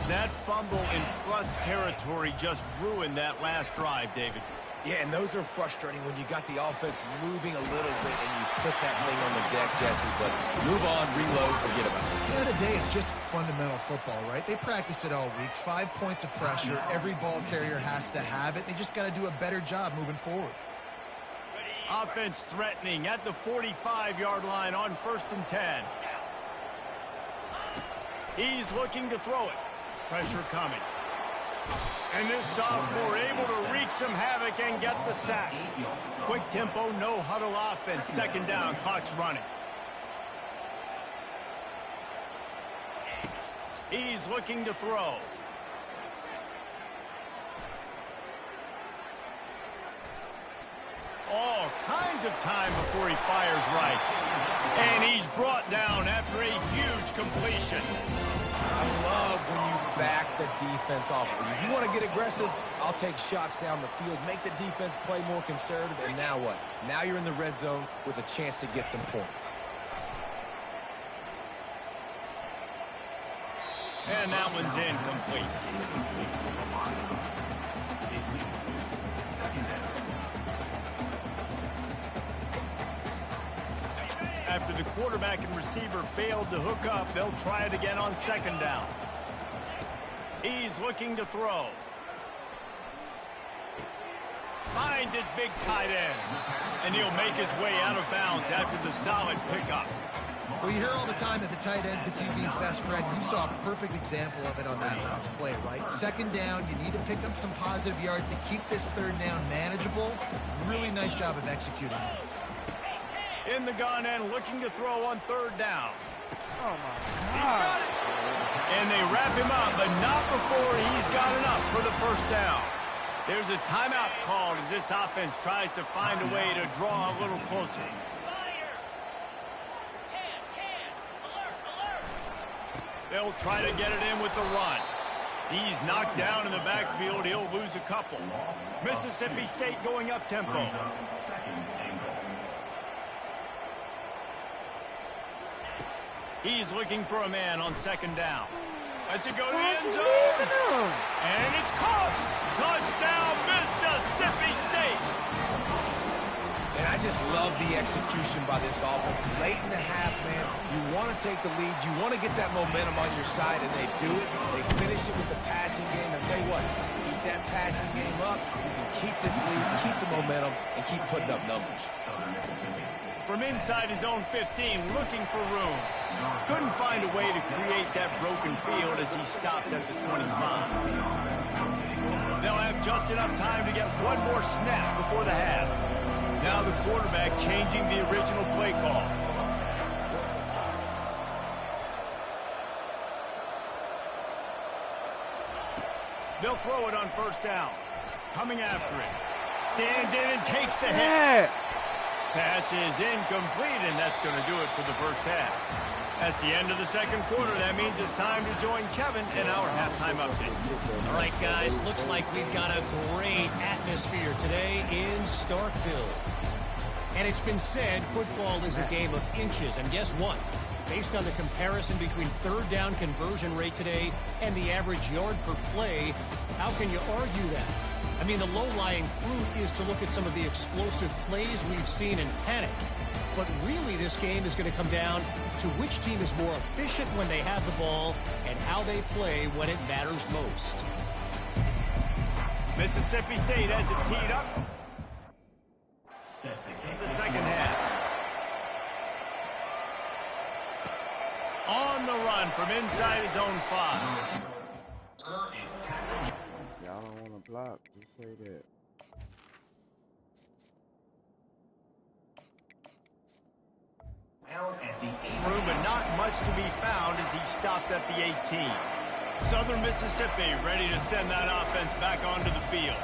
That fumble in plus territory just ruined that last drive, David. Yeah, and those are frustrating when you got the offense moving a little bit and you put that thing on the deck, Jesse. But move on, reload, forget about it. At the end of the day, it's just fundamental football, right? They practice it all week. 5 points of pressure. Every ball carrier has to have it. They just got to do a better job moving forward. Offense threatening at the 45-yard line on 1st and 10. He's looking to throw it. Pressure coming. And this sophomore able to wreak some havoc and get the sack. Quick tempo, no huddle offense. 2nd down, clock's running. He's looking to throw. All kinds of time before he fires right. And he's brought down after a huge completion. I love when you back the defense off. If you want to get aggressive, I'll take shots down the field, make the defense play more conservative, and now what? Now you're in the red zone with a chance to get some points. And that one's incomplete. After the quarterback and receiver failed to hook up, they'll try it again on 2nd down. He's looking to throw. Finds his big tight end. And he'll make his way out of bounds after the solid pickup. Well, you hear all the time that the tight end's the QB's best friend. You saw a perfect example of it on that last play, right? 2nd down, you need to pick up some positive yards to keep this 3rd down manageable. Really nice job of executing. In the gun and looking to throw on 3rd down. Oh, my He's God. got it. And they wrap him up, but not before he's got enough for the 1st down. There's a timeout called as this offense tries to find a way to draw a little closer. They'll try to get it in with the run. He's knocked down in the backfield. He'll lose a couple. Mississippi State going up tempo. He's looking for a man on 2nd down. Let's it go to the end zone. And it's caught. Touchdown, Mississippi State. And I just love the execution by this offense. Late in the half, man, you want to take the lead. You want to get that momentum on your side, and they do it. They finish it with the passing game. I'll tell you what, keep that passing game up. You can keep this lead, keep the momentum, and keep putting up numbers. From inside his own 15, looking for room. Couldn't find a way to create that broken field as he stopped at the 25. They'll have just enough time to get one more snap before the half. Now the quarterback changing the original play call. They'll throw it on 1st down. Coming after it. Stands in and takes the hit. Pass is incomplete, and that's going to do it for the 1st half. That's the end of the 2nd quarter. That means it's time to join Kevin in our halftime update. All right, guys, looks like we've got a great atmosphere today in Starkville. And it's been said football is a game of inches, and guess what? Based on the comparison between 3rd down conversion rate today and the average yard per play, how can you argue that? I mean, the low-lying fruit is to look at some of the explosive plays we've seen and panic. But really, this game is going to come down to which team is more efficient when they have the ball and how they play when it matters most. Mississippi State has it teed up. second half. On the run from inside his own 5. Y'all don't want to block. Just say that. Room, but not much to be found as he stopped at the 18. Southern Mississippi ready to send that offense back onto the field.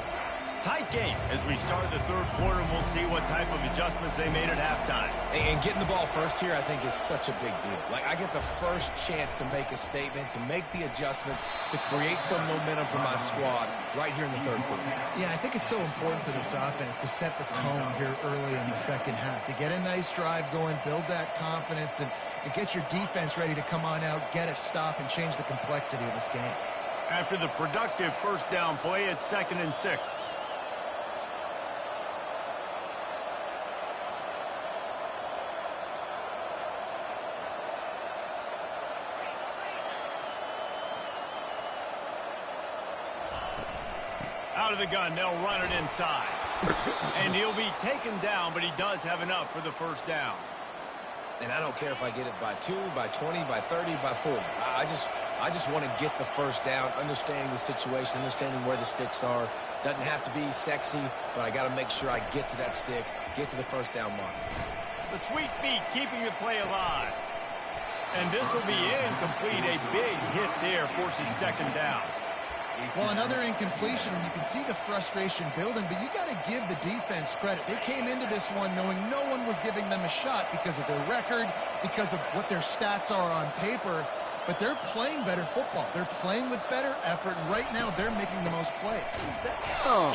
Tight game as we start the third quarter, and we'll see what type of adjustments they made at halftime. And getting the ball first here, I think, is such a big deal. Like, I get the first chance to make a statement, to make the adjustments, to create some momentum for my squad right here in the third quarter. Yeah, I think it's so important for this offense to set the tone here early in the second half, to get a nice drive going, build that confidence, and get your defense ready to come on out, get a stop, and change the complexity of this game. After the productive first down play, it's 2nd and 6. Out of the gun, they'll run it inside. And he'll be taken down, but he does have enough for the first down. And I don't care if I get it by 2, by 20, by 30, by 40. I just want to get the first down, understanding the situation, understanding where the sticks are. Doesn't have to be sexy, but I got to make sure I get to that stick, get to the first down mark. The sweet feet keeping the play alive. And this will be incomplete. A big hit there forces 2nd down. Well, another incompletion, and you can see the frustration building, but you got to give the defense credit. They came into this one knowing no one was giving them a shot because of their record, because of what their stats are on paper, but they're playing better football. They're playing with better effort, and right now they're making the most plays.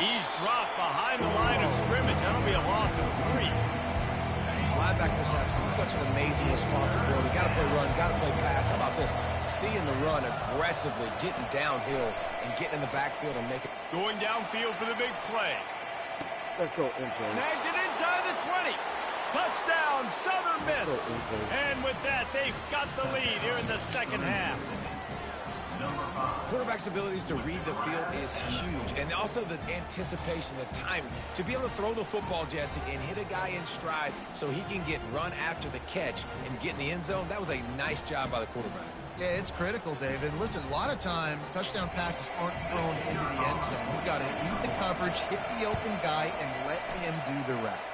He's dropped behind the line of scrimmage. That'll be a loss of 3. Linebackers have such an amazing responsibility. Got to play run, got to play pass. How about this? Seeing the run aggressively, getting downhill, and getting in the backfield and making... Going downfield for the big play. Let's go, MJ. Snags it inside the 20. Touchdown, Southern Miss. And with that, they've got the lead here in the second half. Quarterback's abilities to read the field is huge, and also the anticipation, the timing. To be able to throw the football, Jesse, and hit a guy in stride so he can get run after the catch and get in the end zone, that was a nice job by the quarterback. Yeah, it's critical, David. Listen, a lot of times touchdown passes aren't thrown into the end zone. You've got to read the coverage, hit the open guy, and let him do the rest.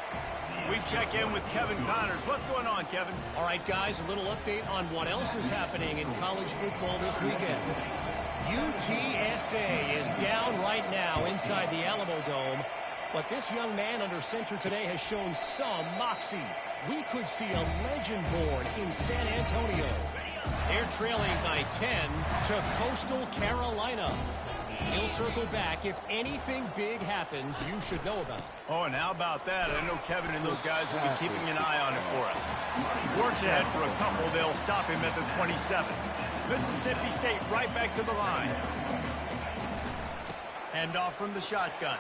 We check in with Kevin Connors. What's going on, Kevin? All right, guys, a little update on what else is happening in college football this weekend. UTSA is down right now inside the Alamo Dome, but this young man under center today has shown some moxie. We could see a legend born in San Antonio. They're trailing by 10 to Coastal Carolina. He'll circle back. If anything big happens, you should know about it. Oh, and how about that? I know Kevin and those guys will be keeping an eye on it for us. Works ahead for a couple. They'll stop him at the 27. Mississippi State right back to the line. Hand off from the shotgun.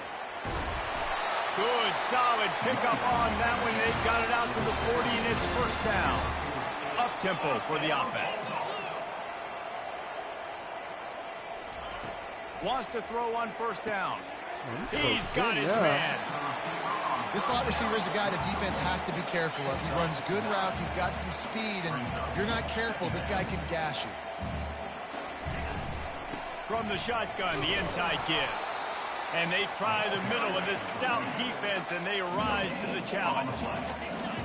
Good, solid pickup on that one. They got it out to the 40, and it's first down. Up-tempo for the offense. Wants to throw on first down. He's got his man. This slot receiver is a guy the defense has to be careful of. He runs good routes. He's got some speed, and if you're not careful, this guy can gash you. From the shotgun, the inside give. And they try the middle of this stout defense, and they rise to the challenge.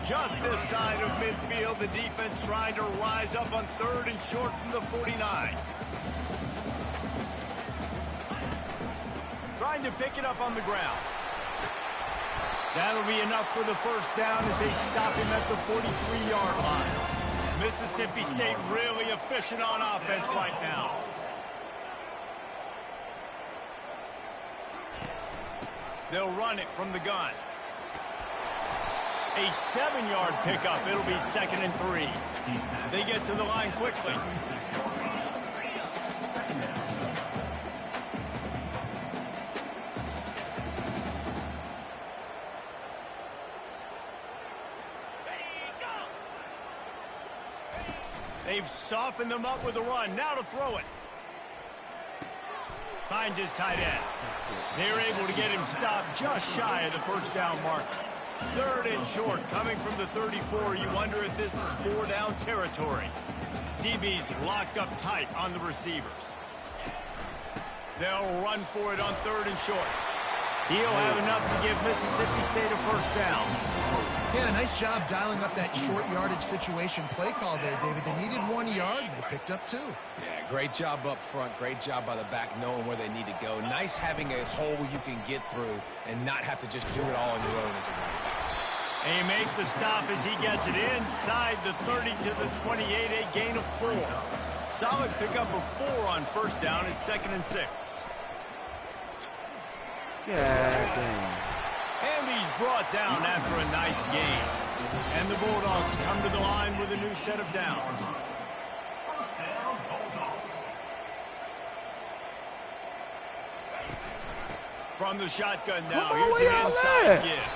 Just this side of midfield, the defense trying to rise up on 3rd and short from the 49. Trying to pick it up on the ground. That'll be enough for the first down as they stop him at the 43-yard line. Mississippi State really efficient on offense right now. They'll run it from the gun. A 7-yard pickup. It'll be 2nd and 3. They get to the line quickly. They've softened them up with a run. Now to throw it. Finds his tight end. They're able to get him stopped just shy of the first down marker. Third and short, coming from the 34. You wonder if this is 4-down territory. DB's locked up tight on the receivers. They'll run for it on third and short. He'll have enough to give Mississippi State a first down. Yeah, nice job dialing up that short yardage situation play call there, David. They needed 1 yard. They picked up 2. Yeah, great job up front. Great job by the back knowing where they need to go. Nice having a hole you can get through and not have to just do it all on your own as a running back. He makes the stop as he gets it inside the 30 to the 28, a gain of 4. Solid pickup of 4 on first down. It's 2nd and 6. Yeah, And he's brought down after a nice gain. And the Bulldogs come to the line with a new set of downs. From the shotgun now, here's the inside give.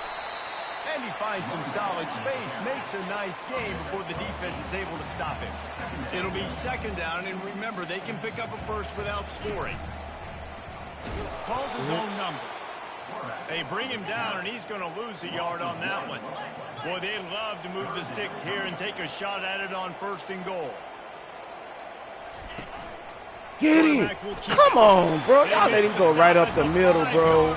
And he finds some solid space, makes a nice gain before the defense is able to stop him. It'll be 2nd down, and remember, they can pick up a first without scoring. Calls his own number. They bring him down, and he's going to lose a yard on that one. Boy, they'd love to move the sticks here and take a shot at it on 1st and goal. get him. Come on, bro. Y'all let him go right up the middle, bro.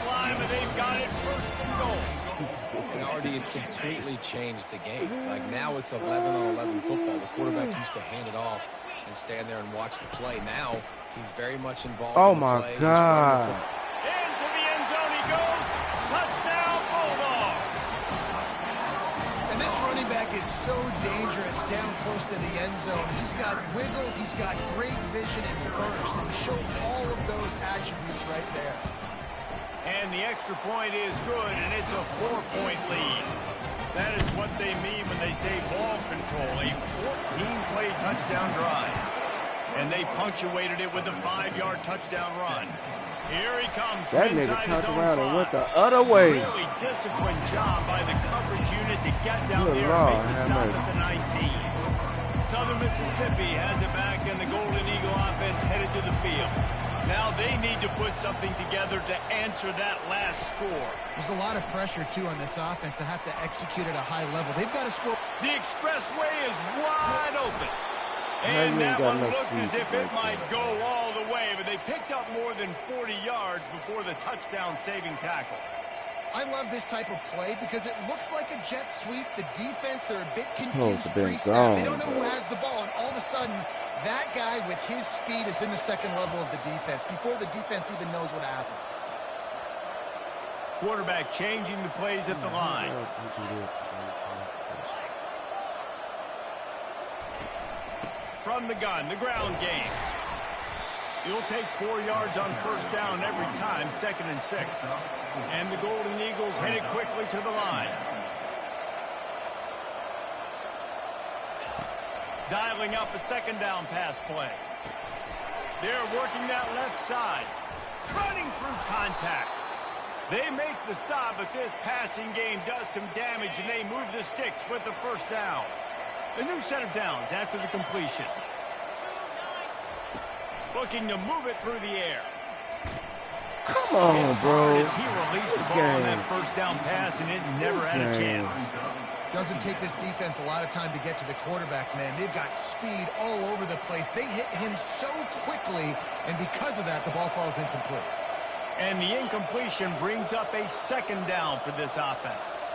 It's completely changed the game. Like now it's 11-on-11 football. The quarterback used to hand it off and stand there and watch the play. Now he's very much involved. Oh in the my play. God. Into the end zone he goes. Touchdown, Bulldog. And this running back is so dangerous down close to the end zone. He's got wiggle, he's got great vision and burst, and he showed all of those attributes right there. And the extra point is good, and it's a 4-point lead. That is what they mean when they say ball control, a 14-play touchdown drive. And they punctuated it with a 5-yard touchdown run. Here he comes That from nigga inside turned his own around and 5. went the other way. Really disciplined job by the coverage unit to get down Good there Lord, and make the have stop mercy. at the 19. Southern Mississippi has it back, and the Golden Eagle offense headed to the field. Now they need to put something together to answer that last score. There's a lot of pressure, too, on this offense to have to execute at a high level. They've got to score. The expressway is wide open. Man, And you ain't that got one no looked as speed if to it break might that. go all the way, but they picked up more than 40 yards before the touchdown-saving tackle. I love this type of play because it looks like a jet sweep. The defense, they're a bit Oh, confused it's been pre-snap. They gone, don't know who has the ball, and all of a sudden, that guy with his speed is in the second level of the defense before the defense even knows what happened. Quarterback changing the plays at the line. From the gun, the ground game. You'll take 4 yards on first down every time, 2nd and 6. And the Golden Eagles headed quickly to the line. Dialing up a 2nd down pass play. They're working that left side. Running through contact. They make the stop, but this passing game does some damage, and they move the sticks with the first down. A new set of downs after the completion. Looking to move it through the air. Come on, bro. As he released the ball on that first down pass, and it never had a chance. Doesn't take this defense a lot of time to get to the quarterback, man. They've got speed all over the place. They hit him so quickly, and because of that, the ball falls incomplete. And the incompletion brings up a 2nd down for this offense.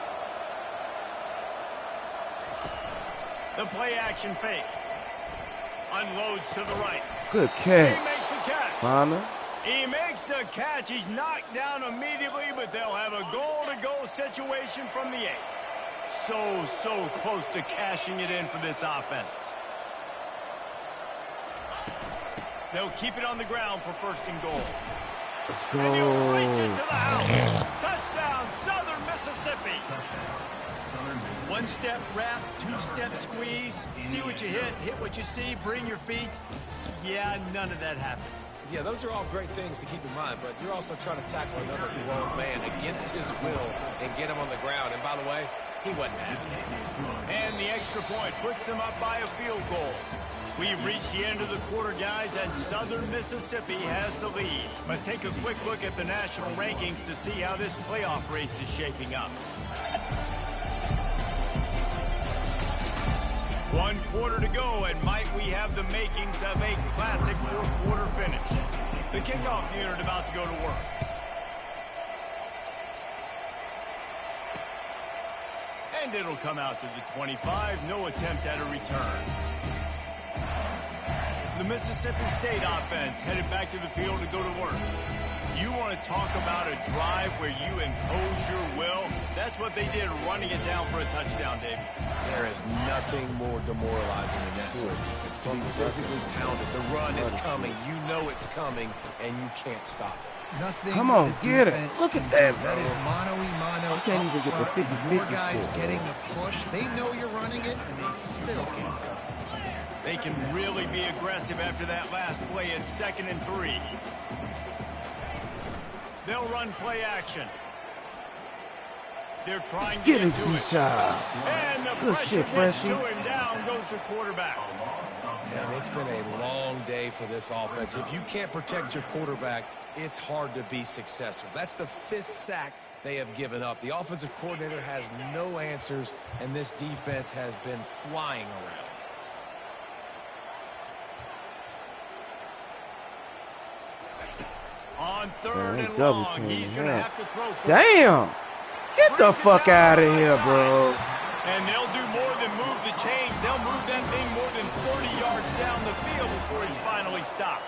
The play action fake. Unloads to the right. Good He catch. makes the catch. Honor. He makes the catch. He's knocked down immediately, but they'll have a goal-to-go situation from the 8. So close to cashing it in for this offense. They'll keep it on the ground for 1st and goal. Let's And he'll race it go. to the house. Touchdown, Southern Mississippi. 1-step wrap, 2-step squeeze. See what you hit what you see, bring your feet. Yeah, none of that happened. Yeah, those are all great things to keep in mind, but you're also trying to tackle another grown man against his will and get him on the ground. And by the way, he wasn't happy. And the extra point puts them up by a field goal. We've reached the end of the quarter, guys, and Southern Mississippi has the lead. Let's take a quick look at the national rankings to see how this playoff race is shaping up. 1 quarter to go, and might we have the makings of a classic fourth-quarter finish. The kickoff unit about to go to work. And it'll come out to the 25. No attempt at a return. The Mississippi State offense headed back to the field to go to work. You want to talk about a drive where you impose your will? That's what they did, running it down for a touchdown, Dave. There is nothing more demoralizing than that for a defense. To be physically pounded. The run is coming. You know it's coming, and you can't stop it. Nothing. Come on, get it. Look at that, That is mano-y-mano. Can't even get the 50-50 More guys score. getting the push. They know you're running it, and they still can't stop it. They can really be aggressive after that last play at 2nd and 3. They'll run play action. They're trying to Get get his to it. beach eyes. And the Good pressure shit, gets Freshie. to him. Down goes the quarterback. And it's been a long day for this offense. If you can't protect your quarterback, it's hard to be successful. That's the 5th sack they have given up. The offensive coordinator has no answers, and this defense has been flying around. On 3rd and double long, team, he's going to yeah. have to throw for Damn! Get the Brings it fuck down out of the here, right bro. side. And they'll do more than move the chains. They'll move that thing more than 30 yards down the field before he's finally stopped.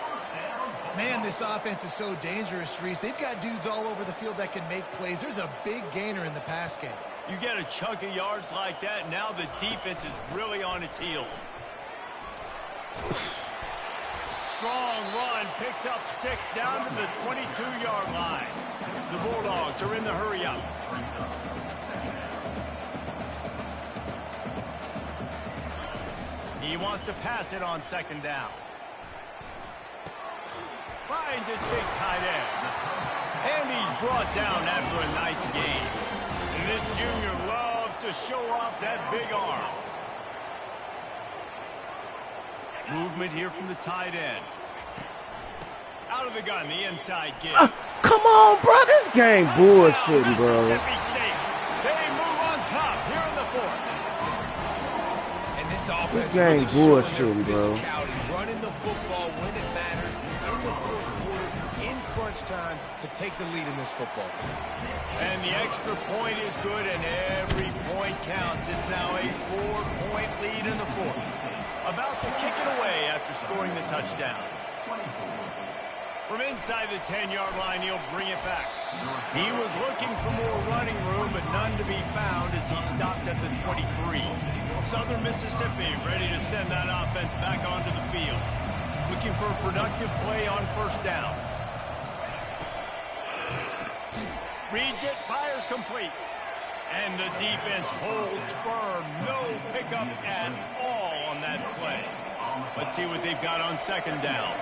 Man, this offense is so dangerous, Reese. They've got dudes all over the field that can make plays. There's a big gainer in the pass game. You get a chunk of yards like that, now the defense is really on its heels. Strong run, picks up 6 down to the 22-yard line. The Bulldogs are in the hurry-up. He wants to pass it on 2nd down. Finds his big tight end. And he's brought down after a nice gain. And this junior loves to show off that big arm. Movement here from the tight end. Out of the gun, the inside give. Come on, bro. This game bullshitting, bro. Mississippi State. They move on top here in the 4th. And this offense This game really showing their bullshitting, bro. physicality, running the football when it matters in the 4th quarter, in crunch time, to take the lead in this football game. And the extra point is good, and every point counts. It's now a 4-point lead in the 4th. About to kick it away after scoring the touchdown. From inside the 10-yard line, he'll bring it back. He was looking for more running room, but none to be found as he stopped at the 23. Southern Mississippi ready to send that offense back onto the field. Looking for a productive play on 1st down. Reads it, fires complete. And the defense holds firm. No pickup at all on that play. Let's see what they've got on 2nd down.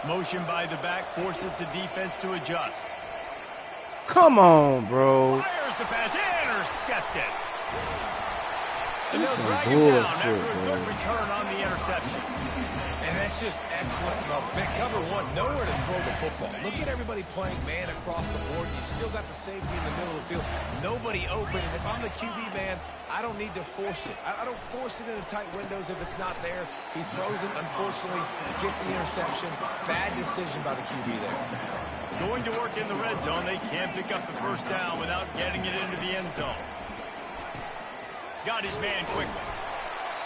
Motion by the back forces the defense to adjust. Come on, bro. Fires the pass, intercepted. And they'll Some drag him down after bullshit, a good bro. return on the interception. And that's just excellent coverage. Man, cover 1, nowhere to throw the football. Look at everybody playing man across the board. You still got the safety in the middle of the field. Nobody open. And if I'm the QB man, I don't need to force it. I don't force it into tight windows if it's not there. He throws it, unfortunately, gets the interception. Bad decision by the QB there. Going to work in the red zone, they can't pick up the 1st down without getting it into the end zone. Got his man quickly.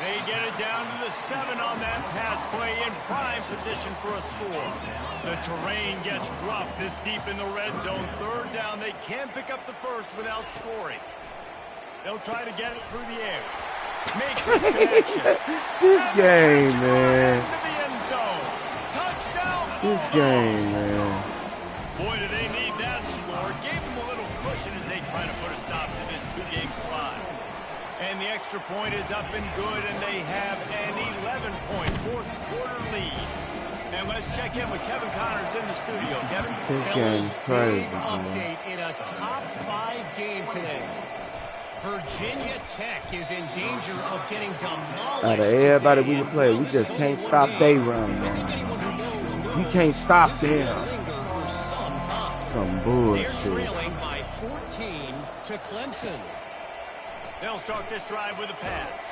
They get it down to the 7 on that pass play, in prime position for a score. The terrain gets rough this deep in the red zone. 3rd down, they can't pick up the 1st without scoring. They'll try to get it through the air. Makes his connection. This And the game, catch man. into the end zone. Touchdown, This Bulldogs. game, man. Boy, do they need that score. Gave them a little cushion as they try to put a stop to this 2-game slide. And the extra point is up and good, and they have an 11-point 4th-quarter lead. And let's check in with Kevin Connors in the studio. Kevin? This Fellas, game's crazy, big man. update in a top 5 game today. Virginia Tech is in danger of getting demolished. Out of everybody today, we can play, we and just though can't this is stop only they one run, game, I think man. anyone who knows We knows can't stop this will them. linger for some time. Some They're bullshit. trailing by 14 to Clemson. They'll start this drive with a pass.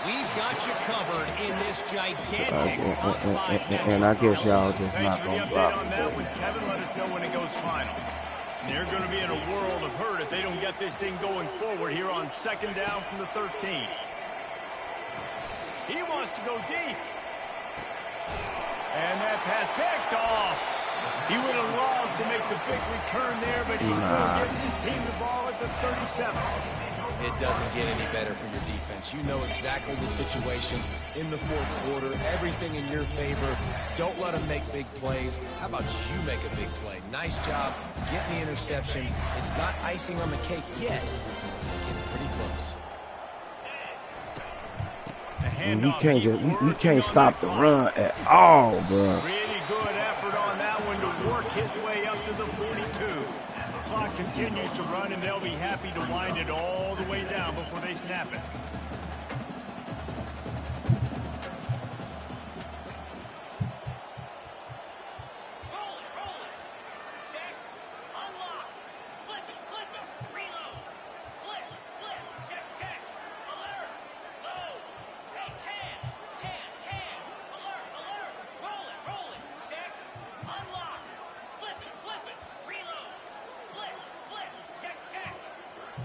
We've got you covered in this gigantic top 5 matchup. And I guess y'all just Thanks not for the gonna update drop on it. that one, Kevin. Let us know when it goes final. They're going to be in a world of hurt if they don't get this thing going forward here on 2nd down from the 13. He wants to go deep. And that pass picked off. He would have loved to make the big return there, but he still gets his team the ball at the 37. It doesn't get any better for your defense. You know exactly the situation in the 4th quarter. Everything in your favor. Don't let them make big plays. How about you make a big play? Nice job getting the interception. It's not icing on the cake yet. It's getting pretty close. We can't stop the run at all, bro. Really good effort on that one to work his way up to the 42. The clock continues to run, and they'll be happy to wind it all the way down before they snap it.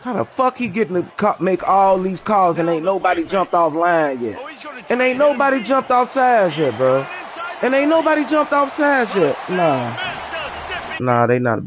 How the fuck he getting to make all these calls and ain't nobody jumped off line yet? And ain't nobody jumped off sides yet, bro. And ain't nobody jumped off sides yet. Nah, they not.